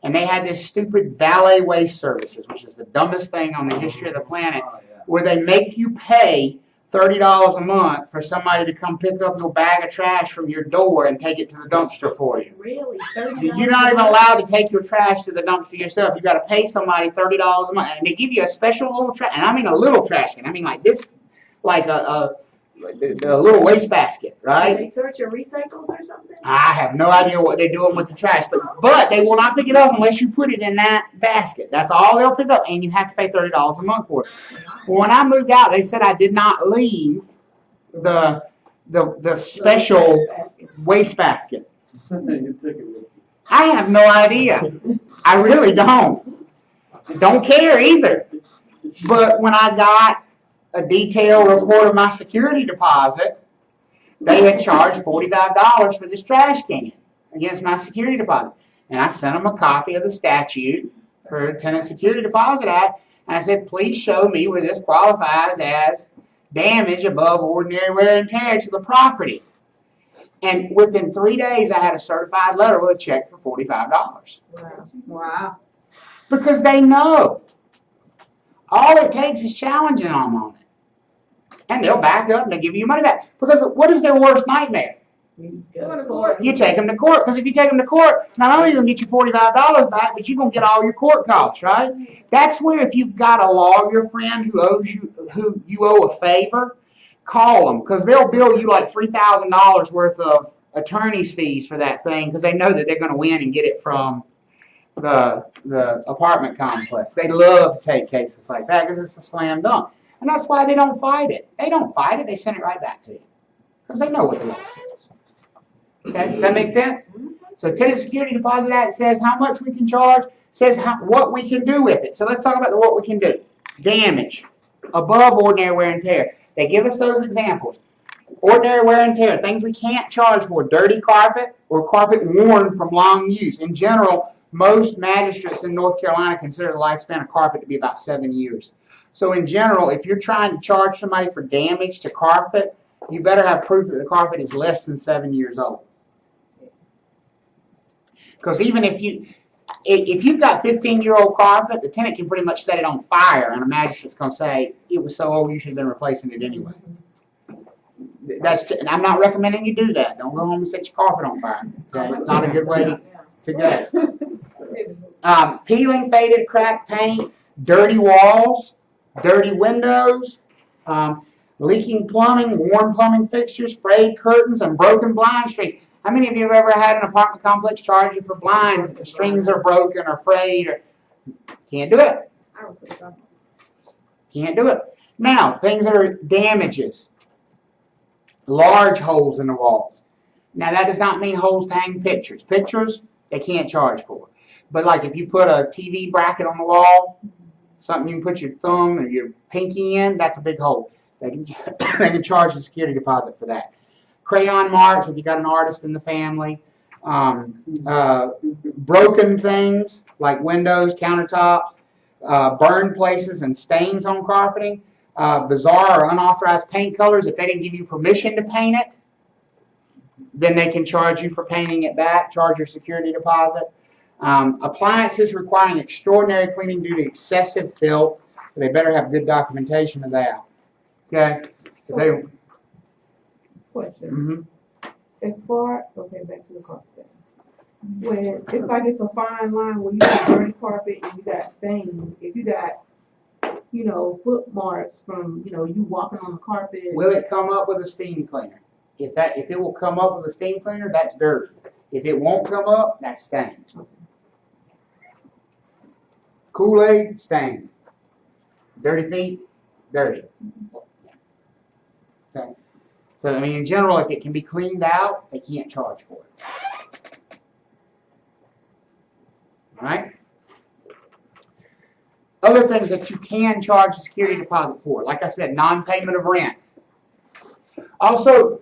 And they had this stupid valet waste services, which is the dumbest thing on the history of the planet, where they make you pay $30 a month for somebody to come pick up your bag of trash from your door and take it to the dumpster for you. Really? You're not even allowed to take your trash to the dumpster yourself. You got to pay somebody $30 a month, and they give you a special little trash. And I mean a little trash can. I mean like this, like a little waste basket, right? They search your recycles or something? I have no idea what they're doing with the trash, but they will not pick it up unless you put it in that basket. That's all they'll pick up, and you have to pay $30 a month for it. Well, when I moved out, they said I did not leave the special waste basket. You took it with you. I have no idea. I really don't. Don't care either. But when I got a detailed report of my security deposit, they had charged $45 for this trash can against my security deposit. And I sent them a copy of the statute for Tenant Security Deposit Act, and I said, please show me where this qualifies as damage above ordinary wear and tear to the property. And within 3 days, I had a certified letter with a check for $45. Wow. Wow. Because they know. All it takes is challenging them on it. And they'll back up and they'll give you your money back. Because what is their worst nightmare? Go to court. You take them to court. Because if you take them to court, not only are you going to get your $45 back, but you're going to get all your court costs, right? That's where if you've got a lawyer friend who you owe a favor, call them. Because they'll bill you like $3,000 worth of attorney's fees for that thing because they know that they're going to win and get it from the apartment complex. They love to take cases like that because it's a slam dunk. And that's why they don't fight it. They don't fight it. They send it right back to you. Because they know what the law says. Okay? Does that make sense? So Tenant Security Deposit Act says how much we can charge, says what we can do with it. So let's talk about what we can do. Damage. Above ordinary wear and tear. They give us those examples. Ordinary wear and tear. Things we can't charge for. Dirty carpet or carpet worn from long use. In general, most magistrates in North Carolina consider the lifespan of carpet to be about 7 years. So in general, if you're trying to charge somebody for damage to carpet, you better have proof that the carpet is less than 7 years old. Because even if you've got 15-year-old carpet, the tenant can pretty much set it on fire, and a magistrate's going to say, it was so old you should have been replacing it anyway. And I'm not recommending you do that. Don't go home and set your carpet on fire. Okay? It's not a good way to go. Peeling, faded, cracked paint, dirty walls, dirty windows, leaking plumbing, worn plumbing fixtures, frayed curtains, and broken blind strings. How many of you have ever had an apartment complex charge you for blinds? The strings are broken or frayed. Can't do it. I don't think so. Can't do it. Now, things that are damages. Large holes in the walls. Now, that does not mean holes to hang pictures. Pictures, they can't charge for. But like if you put a TV bracket on the wall, something you can put your thumb or your pinky in, that's a big hole. They can charge the security deposit for that. Crayon marks, if you got an artist in the family. Broken things like windows, countertops, burned places and stains on carpeting. Bizarre or unauthorized paint colors. If they didn't give you permission to paint it, then they can charge you for painting it back, charge your security deposit. Appliances requiring extraordinary cleaning due to excessive filth. So they better have good documentation of that. Okay? If they, Question. As far, okay, back to the carpet. When it's like it's a fine line where you got dirty carpet and you got stains. If you got, foot marks from, you walking on the carpet. will it come up with a steam cleaner? If it will come up with a steam cleaner, that's dirty. If it won't come up, that's stained. Kool-Aid, stained. Dirty feet, dirty. Okay. So, I mean, in general, if it can be cleaned out, they can't charge for it. All right? Other things that you can charge a security deposit for, like I said, non-payment of rent. Also,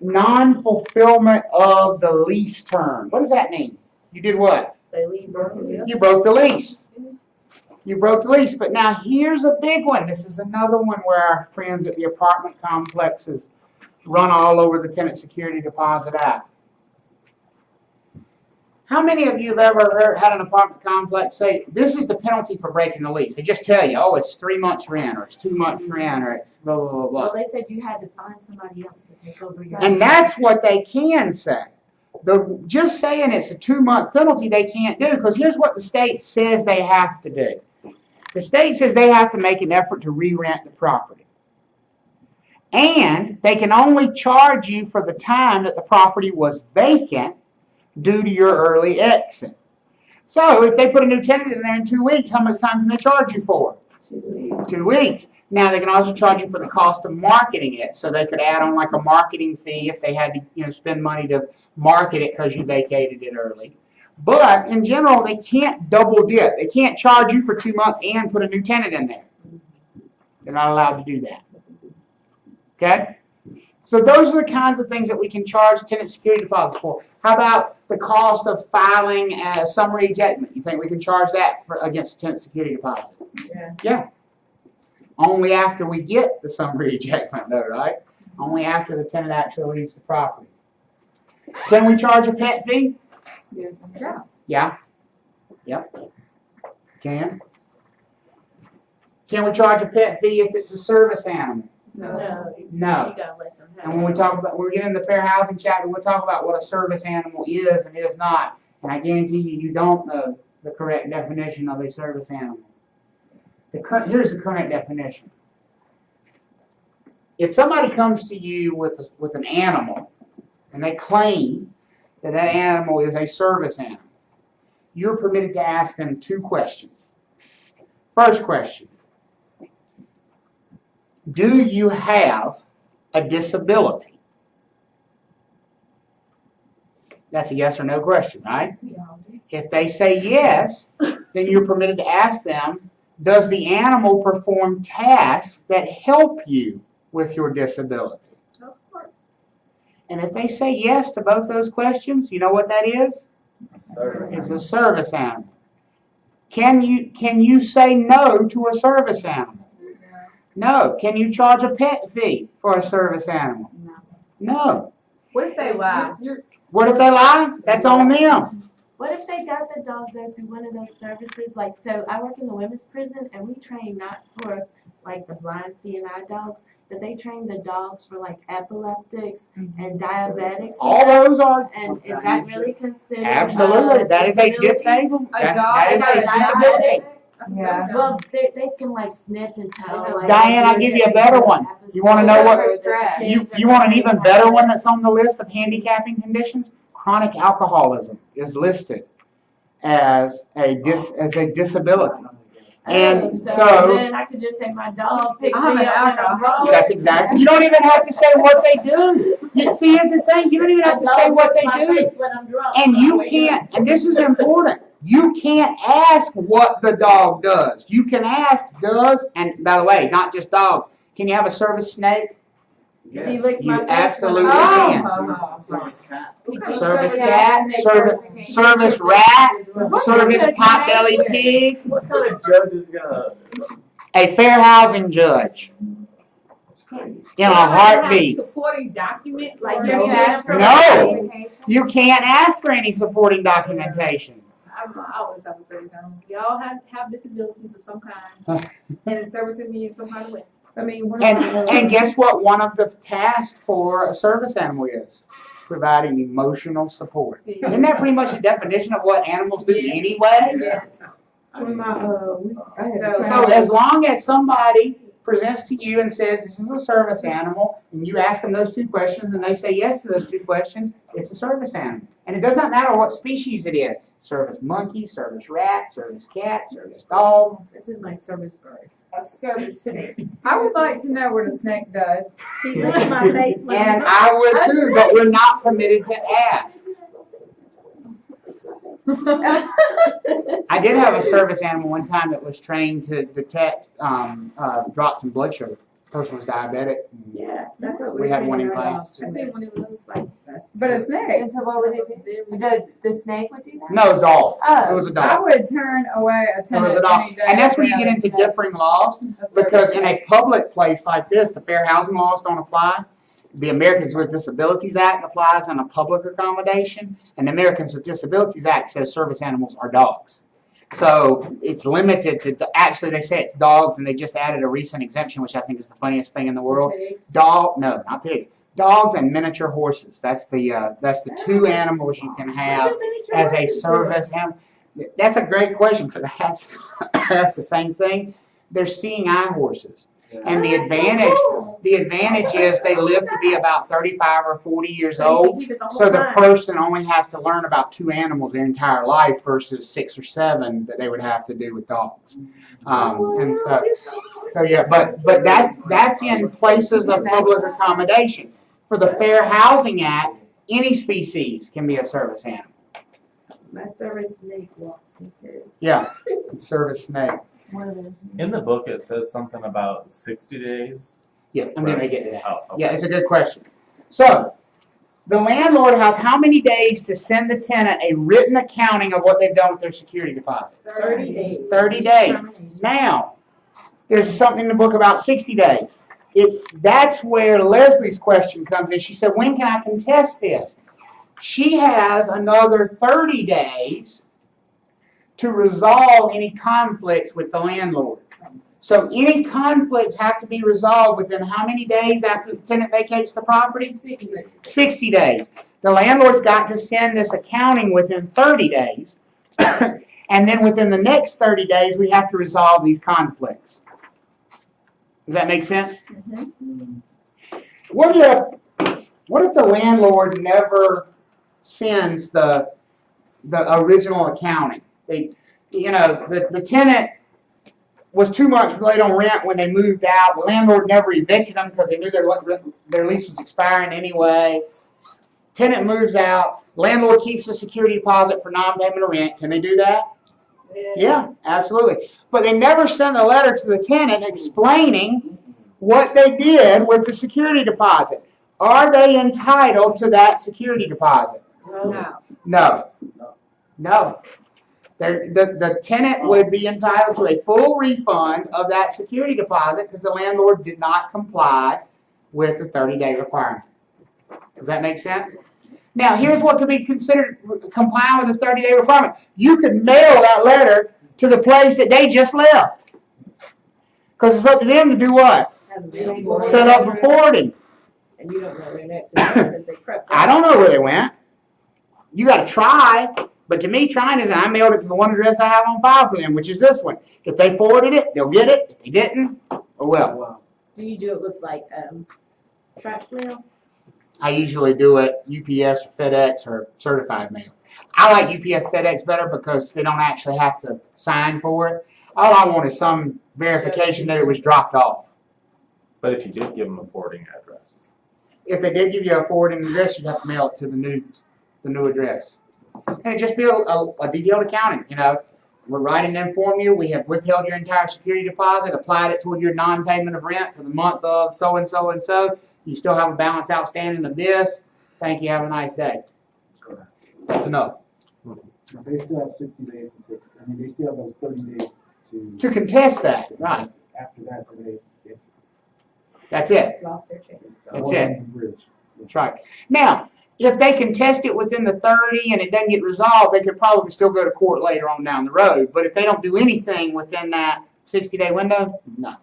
non-fulfillment of the lease term. What does that mean? You did what? They leave broken. You broke the lease. You broke the lease. But now here's a big one. This is another one where our friends at the apartment complexes run all over the Tenant Security Deposit Act. How many of you have ever had an apartment complex say, this is the penalty for breaking the lease? They just tell you, oh, it's 3 months rent, or it's 2 months rent, or it's blah, blah, blah, blah. Well, they said you had to find somebody else to take over your. And that's what they can say. Just saying it's a 2-month penalty, they can't do, because here's what the state says they have to do. The state says they have to make an effort to re-rent the property. And they can only charge you for the time that the property was vacant due to your early exit. So if they put a new tenant in there in 2 weeks, how much time can they charge you for? 2 weeks. Now they can also charge you for the cost of marketing it. So they could add on like a marketing fee if they had to, spend money to market it because you vacated it early. But in general, they can't double dip. They can't charge you for 2 months and put a new tenant in there. They're not allowed to do that. Okay? So those are the kinds of things that we can charge tenant security deposits for. How about the cost of filing a summary ejectment? You think we can charge that against a tenant security deposit? Yeah. Only after we get the summary ejectment though, right? Only after the tenant actually leaves the property. Can we charge a pet fee? Yeah. Yeah. Yep. Can we charge a pet fee if it's a service animal? No. No. You gotta let them have And when we talk about, when we get in the fair housing chapter, we'll talk about what a service animal is and is not. And I guarantee you don't know the correct definition of a service animal. Here's the current definition. If somebody comes to you with an animal and they claim that that animal is a service animal, you're permitted to ask them 2 questions. First question, do you have a disability? That's a yes or no question, right? If they say yes, then you're permitted to ask them, does the animal perform tasks that help you with your disability? Of course. And if they say yes to both those questions, you know what that is? It's a service animal. Can you say no to a service animal? No. Can you charge a pet fee for a service animal? No. What if they lie? What if they lie? That's on them. What if they got the dog though through one of those services? Like, so I work in the women's prison and we train not for like the blind CNI dogs, but they train the dogs for like epileptics and diabetics. All those are And is that really considered? absolutely. That is a disability? disabled. A That dog is got a a disability. Yeah. Well, they can like sniff and tell. Like, Diane, I'll give you a better one. You wanna know what- Kids You are want an gonna even have better it. one that's on the list of handicapping conditions? Chronic alcoholism is listed as a disability. And Oh, so then I could just say my dog picks I'm me an up when I'm alcoholic. wrong. that's exactly. You don't even have to say what they do. See, here's the thing. You don't even have to say what they do. And you can't, and this is important, you can't ask what the dog does. You can ask, and by the way, not just dogs, can you have a service snake? If he licks my You face absolutely when I'm can. wrong. Service So, cat, yeah, service rat, service potbelly pig, What kind of judge is gonna? a fair housing judge in a heartbeat. Supporting document, like Can you you ask for. No. You can't ask for any supporting documentation. I always have a phrase, y'all have disabilities of some kind, and it's servicing me in some kind of way. I mean, what And guess what one of the tasks for a service animal is? Providing emotional support. Isn't that pretty much the definition of what animals do anyway? Yeah. When I had So as long as somebody presents to you and says this is a service animal, and you ask them those 2 questions and they say yes to those 2 questions, it's a service animal. And it does not matter what species it is. Service monkey, service rat, service cat, service dog. This is my service bird. A service snake. I would like to know what a snake does. He licks my face when I'm And wrong. I would too, but we're not permitted to ask. I did have a service animal one time that was trained to detect drops in blood sugar. The person was diabetic. Yeah, that's what We had one in training our class. dogs. I see when it was like. But a snake. And so what would it do? The snake would do that? No, dog. It Oh, was a I dog. would turn away a It was tenant a dog. any day And that's where you if get they into had a differing laws, snake. A because service in snake. a public place like this, the fair housing laws don't apply. the Americans with Disabilities Act applies on a public accommodation, and the Americans with Disabilities Act says service animals are dogs. So it's limited to, actually they say it's dogs, and they just added a recent exemption, which I think is the funniest thing in the world. No, not pigs. Dogs and miniature horses. That's the two animals you can have as a service animal. That's a great question, because that's the same thing. They're seeing eye horses. And the advantage is they live to be about 35 or 40 years old. So the person only has to learn about 2 animals their entire life versus 6 or 7 that they would have to do with dogs. And so yeah, but that's in places of public accommodation. For the Fair Housing Act, any species can be a service animal. My service snake walks me too. Yeah, service snake. In the book, it says something about 60 days. Yeah, I'm gonna get to that. Oh, okay. Yeah, it's a good question. So, the landlord has how many days to send the tenant a written accounting of what they've done with their security deposit? 30 days. 30 days. Now, there's something in the book about 60 days. That's where Leslie's question comes in. She said, when can I contest this? She has another 30 days to resolve any conflicts with the landlord. So any conflicts have to be resolved within how many days after the tenant vacates the property? 60 days. The landlord's got to send this accounting within 30 days. And then within the next 30 days, we have to resolve these conflicts. Does that make sense? Mm-hmm. What if the landlord never sends the original accounting? The tenant was too much late on rent when they moved out. The landlord never evicted them because they knew their lease was expiring anyway. Tenant moves out. Landlord keeps the security deposit for non-payment of rent. Can they do that? Yeah, absolutely. But they never send a letter to the tenant explaining what they did with the security deposit. Are they entitled to that security deposit? No. The tenant would be entitled to a full refund of that security deposit because the landlord did not comply with the 30-day requirement. Does that make sense? Now, here's what could be considered complying with the 30-day requirement. You could mail that letter to the place that they just left. Because it's up to them to do what? Set up for forwarding. And you don't know their next address if they crept I don't know where they went. You got to try. But to me, trying is I mailed it to the one address I have on file for them, which is this one. If they forwarded it, they'll get it. If they didn't, oh well. Do you do it with like trash mail? I usually do it UPS or FedEx or certified mail. I like UPS FedEx better because they don't actually have to sign for it. All I want is some verification that it was dropped off. But if you did give them a forwarding address. If they did give you a forwarding address, you'd have to mail it to the new address. And it just be a detailed accounting. We're writing to inform you we have withheld your entire security deposit, applied it toward your non-payment of rent for the month of so and so and so. You still have a balance outstanding of this. Thank you. Have a nice day. That's enough. They still have 60 days they still have those 30 days to contest that, right? After that, That's it. Lost their chance. That's it. That's right. Now, if they contest it within the 30 and it doesn't get resolved, they could probably still go to court later on down the road. But if they don't do anything within that 60-day window, no.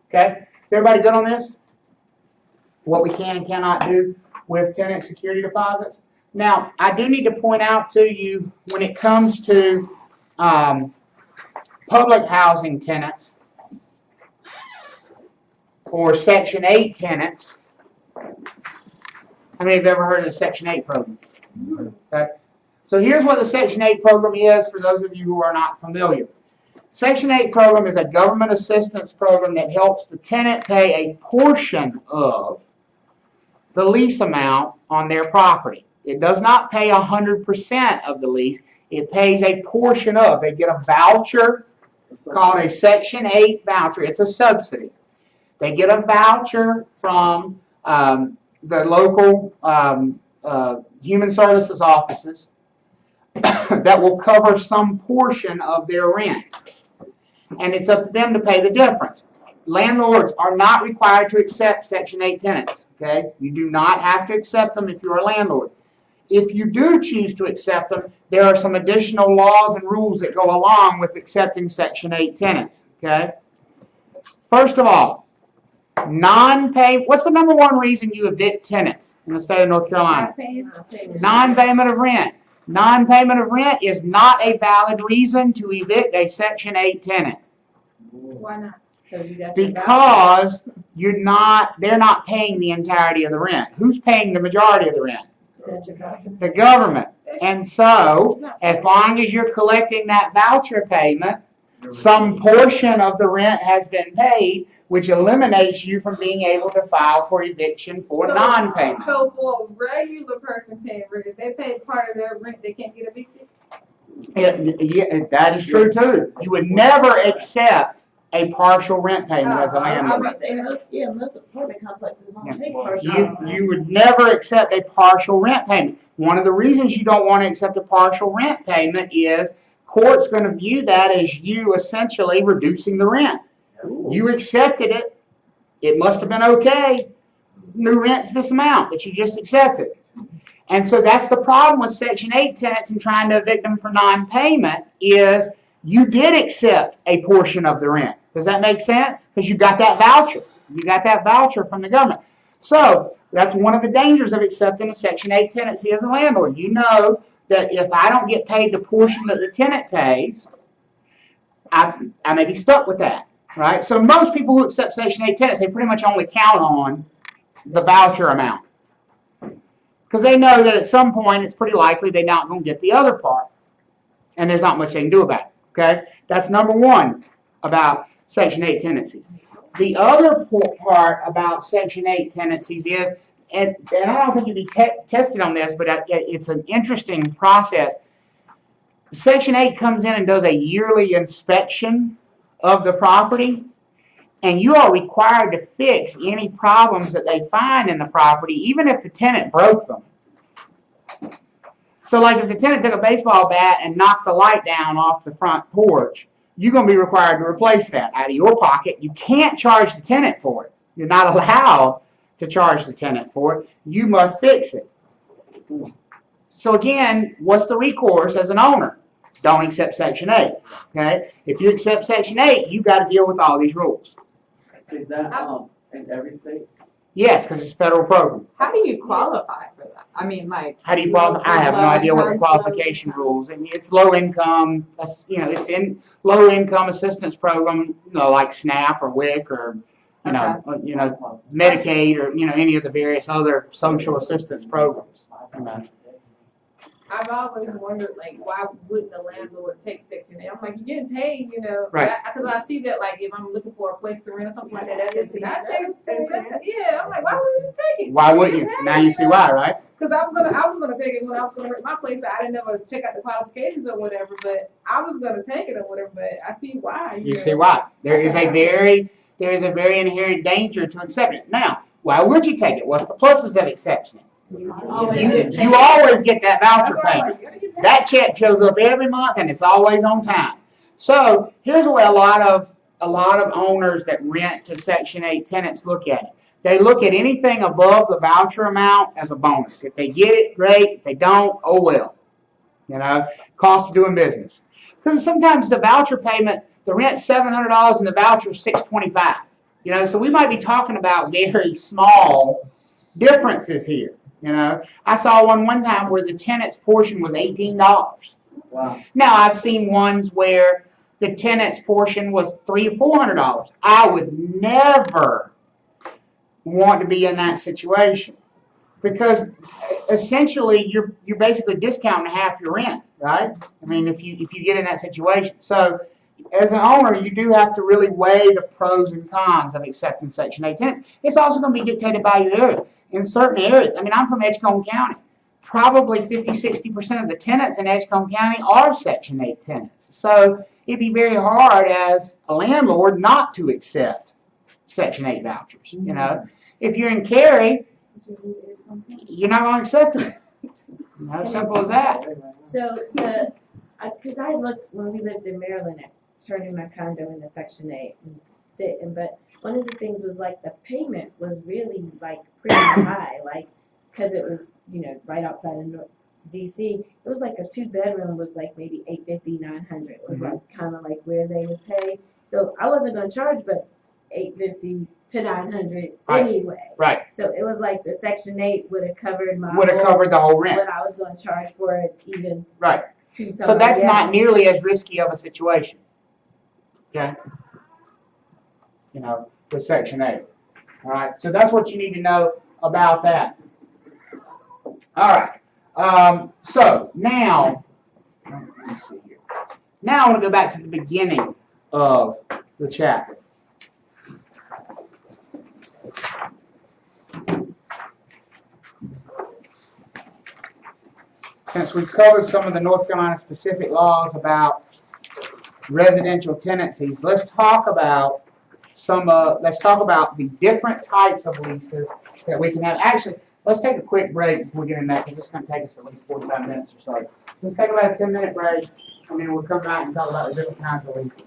Okay? Is everybody good on this? What we can and cannot do with tenant security deposits. Now, I do need to point out to you when it comes to public housing tenants or Section 8 tenants. How many have ever heard of the Section 8 program? Okay. So here's what the Section 8 program is for those of you who are not familiar. Section 8 program is a government assistance program that helps the tenant pay a portion of the lease amount on their property. It does not pay 100% of the lease. It pays a portion of. They get a voucher called a Section 8 voucher. It's a subsidy. They get a voucher from the local human services offices that will cover some portion of their rent. And it's up to them to pay the difference. landlords are not required to accept Section 8 tenants, okay? You do not have to accept them if you're a landlord. If you do choose to accept them, there are some additional laws and rules that go along with accepting Section 8 tenants, okay? First of all, non-pay, what's the number one reason you evict tenants in the state of North Carolina? Non-payment of rent. Non-payment of rent is not a valid reason to evict a Section 8 tenant. Why not? You got your voucher. Because they're not paying the entirety of the rent. Who's paying the majority of the rent? The government. And so, as long as you're collecting that voucher payment, some portion of the rent has been paid, which eliminates you from being able to file for eviction for non-payment. So for a regular person paying rent, if they pay part of their rent, they can't get evicted? Yeah, that is true too. You would never accept a partial rent payment as a landlord. Most apartment complexes won't take partial. You would never accept a partial rent payment. One of the reasons you don't want to accept a partial rent payment is court's going to view that as you essentially reducing the rent. You accepted it. It must have been okay. New rent's this amount that you just accepted. And so that's the problem with Section 8 tenants and trying to evict them for non-payment is you did accept a portion of the rent. Does that make sense? Because you got that voucher. You got that voucher from the government. So that's one of the dangers of accepting a Section 8 tenancy as a landlord. You know that if I don't get paid the portion that the tenant pays, I may be stuck with that, right? So most people who accept Section 8 tenants, they pretty much only count on the voucher amount. Because they know that at some point it's pretty likely they're not going to get the other part. And there's not much they can do about it, okay? That's number one about Section 8 tenancies. The other part about Section 8 tenancies is, and I don't think you'd be tested on this, but it's an interesting process. Section 8 comes in and does a yearly inspection of the property, and you are required to fix any problems that they find in the property, even if the tenant broke them. So like if the tenant took a baseball bat and knocked the light down off the front porch, you're going to be required to replace that out of your pocket. You can't charge the tenant for it. You're not allowed to charge the tenant for it. You must fix it. So again, what's the recourse as an owner? Don't accept Section 8. Okay? If you accept Section 8, you got to deal with all these rules. Is that in every state? Yes, because it's a federal program. How do you qualify for that? I mean, like. How do you qualify? I have no idea what the qualification rules. And it's low income. It's in low income assistance program, like SNAP or WIC or Medicaid or any of the various other social assistance programs. I've always wondered, like, why wouldn't the landlord take Section 8? I'm like, you're getting paid, Right. Because I see that, like, if I'm looking for a place to rent or something like that, yeah, I'm like, why would you take it? Why wouldn't you? Now you see why, right? Because I was gonna take it when I was gonna rent my place. I didn't ever check out the qualifications or whatever, but I was gonna take it or whatever. But I see why. You see why? There is a very inherent danger to accepting it. Now, why would you take it? What's the pluses of accepting it? You always get that voucher payment. That check shows up every month and it's always on time. So here's the way a lot of owners that rent to Section 8 tenants look at it. They look at anything above the voucher amount as a bonus. If they get it, great. If they don't, oh well. Cost of doing business. Because sometimes the voucher payment, the rent's $700 and the voucher is $625. So we might be talking about very small differences here. I saw one time where the tenant's portion was $18. Wow. Now I've seen ones where the tenant's portion was $300 or $400. I would never want to be in that situation because essentially you're basically discounting half your rent, right? I mean, if you get in that situation. So as an owner, you do have to really weigh the pros and cons of accepting Section 8 tenants. It's also going to be dictated by your area. In certain areas, I mean, I'm from Edgecombe County. Probably 50-60% of the tenants in Edgecombe County are Section 8 tenants. So it'd be very hard as a landlord not to accept Section 8 vouchers. If you're in Cary, you're not going to accept them. Simple as that. So because I looked when we lived in Maryland at turning my condo into Section 8. didn't, but one of the things was like the payment was really like pretty high, like, cause it was, you know, right outside of DC. It was like a 2-bedroom was like maybe $850, $900 was like kind of like where they would pay. So I wasn't gonna charge, but $850 to $900 Right. anyway. Right. So it was like the Section 8 would have covered my Would have whole- covered the whole rent. what I was gonna charge for it, even Right. to So somebody that's not else. nearly as risky of a situation. Okay? You know, with Section 8. All right, so that's what you need to know about that. All right, so now, let me see here. Now I want to go back to the beginning of the chapter. Since we've covered some of the North Carolina specific laws about residential tenancies, let's talk about the different types of leases that we can have. Actually, let's take a quick break before we get into that, because it's going to take us at least 45 minutes or so. Let's take about a 10-minute break, and then we'll come back and talk about the different kinds of leases.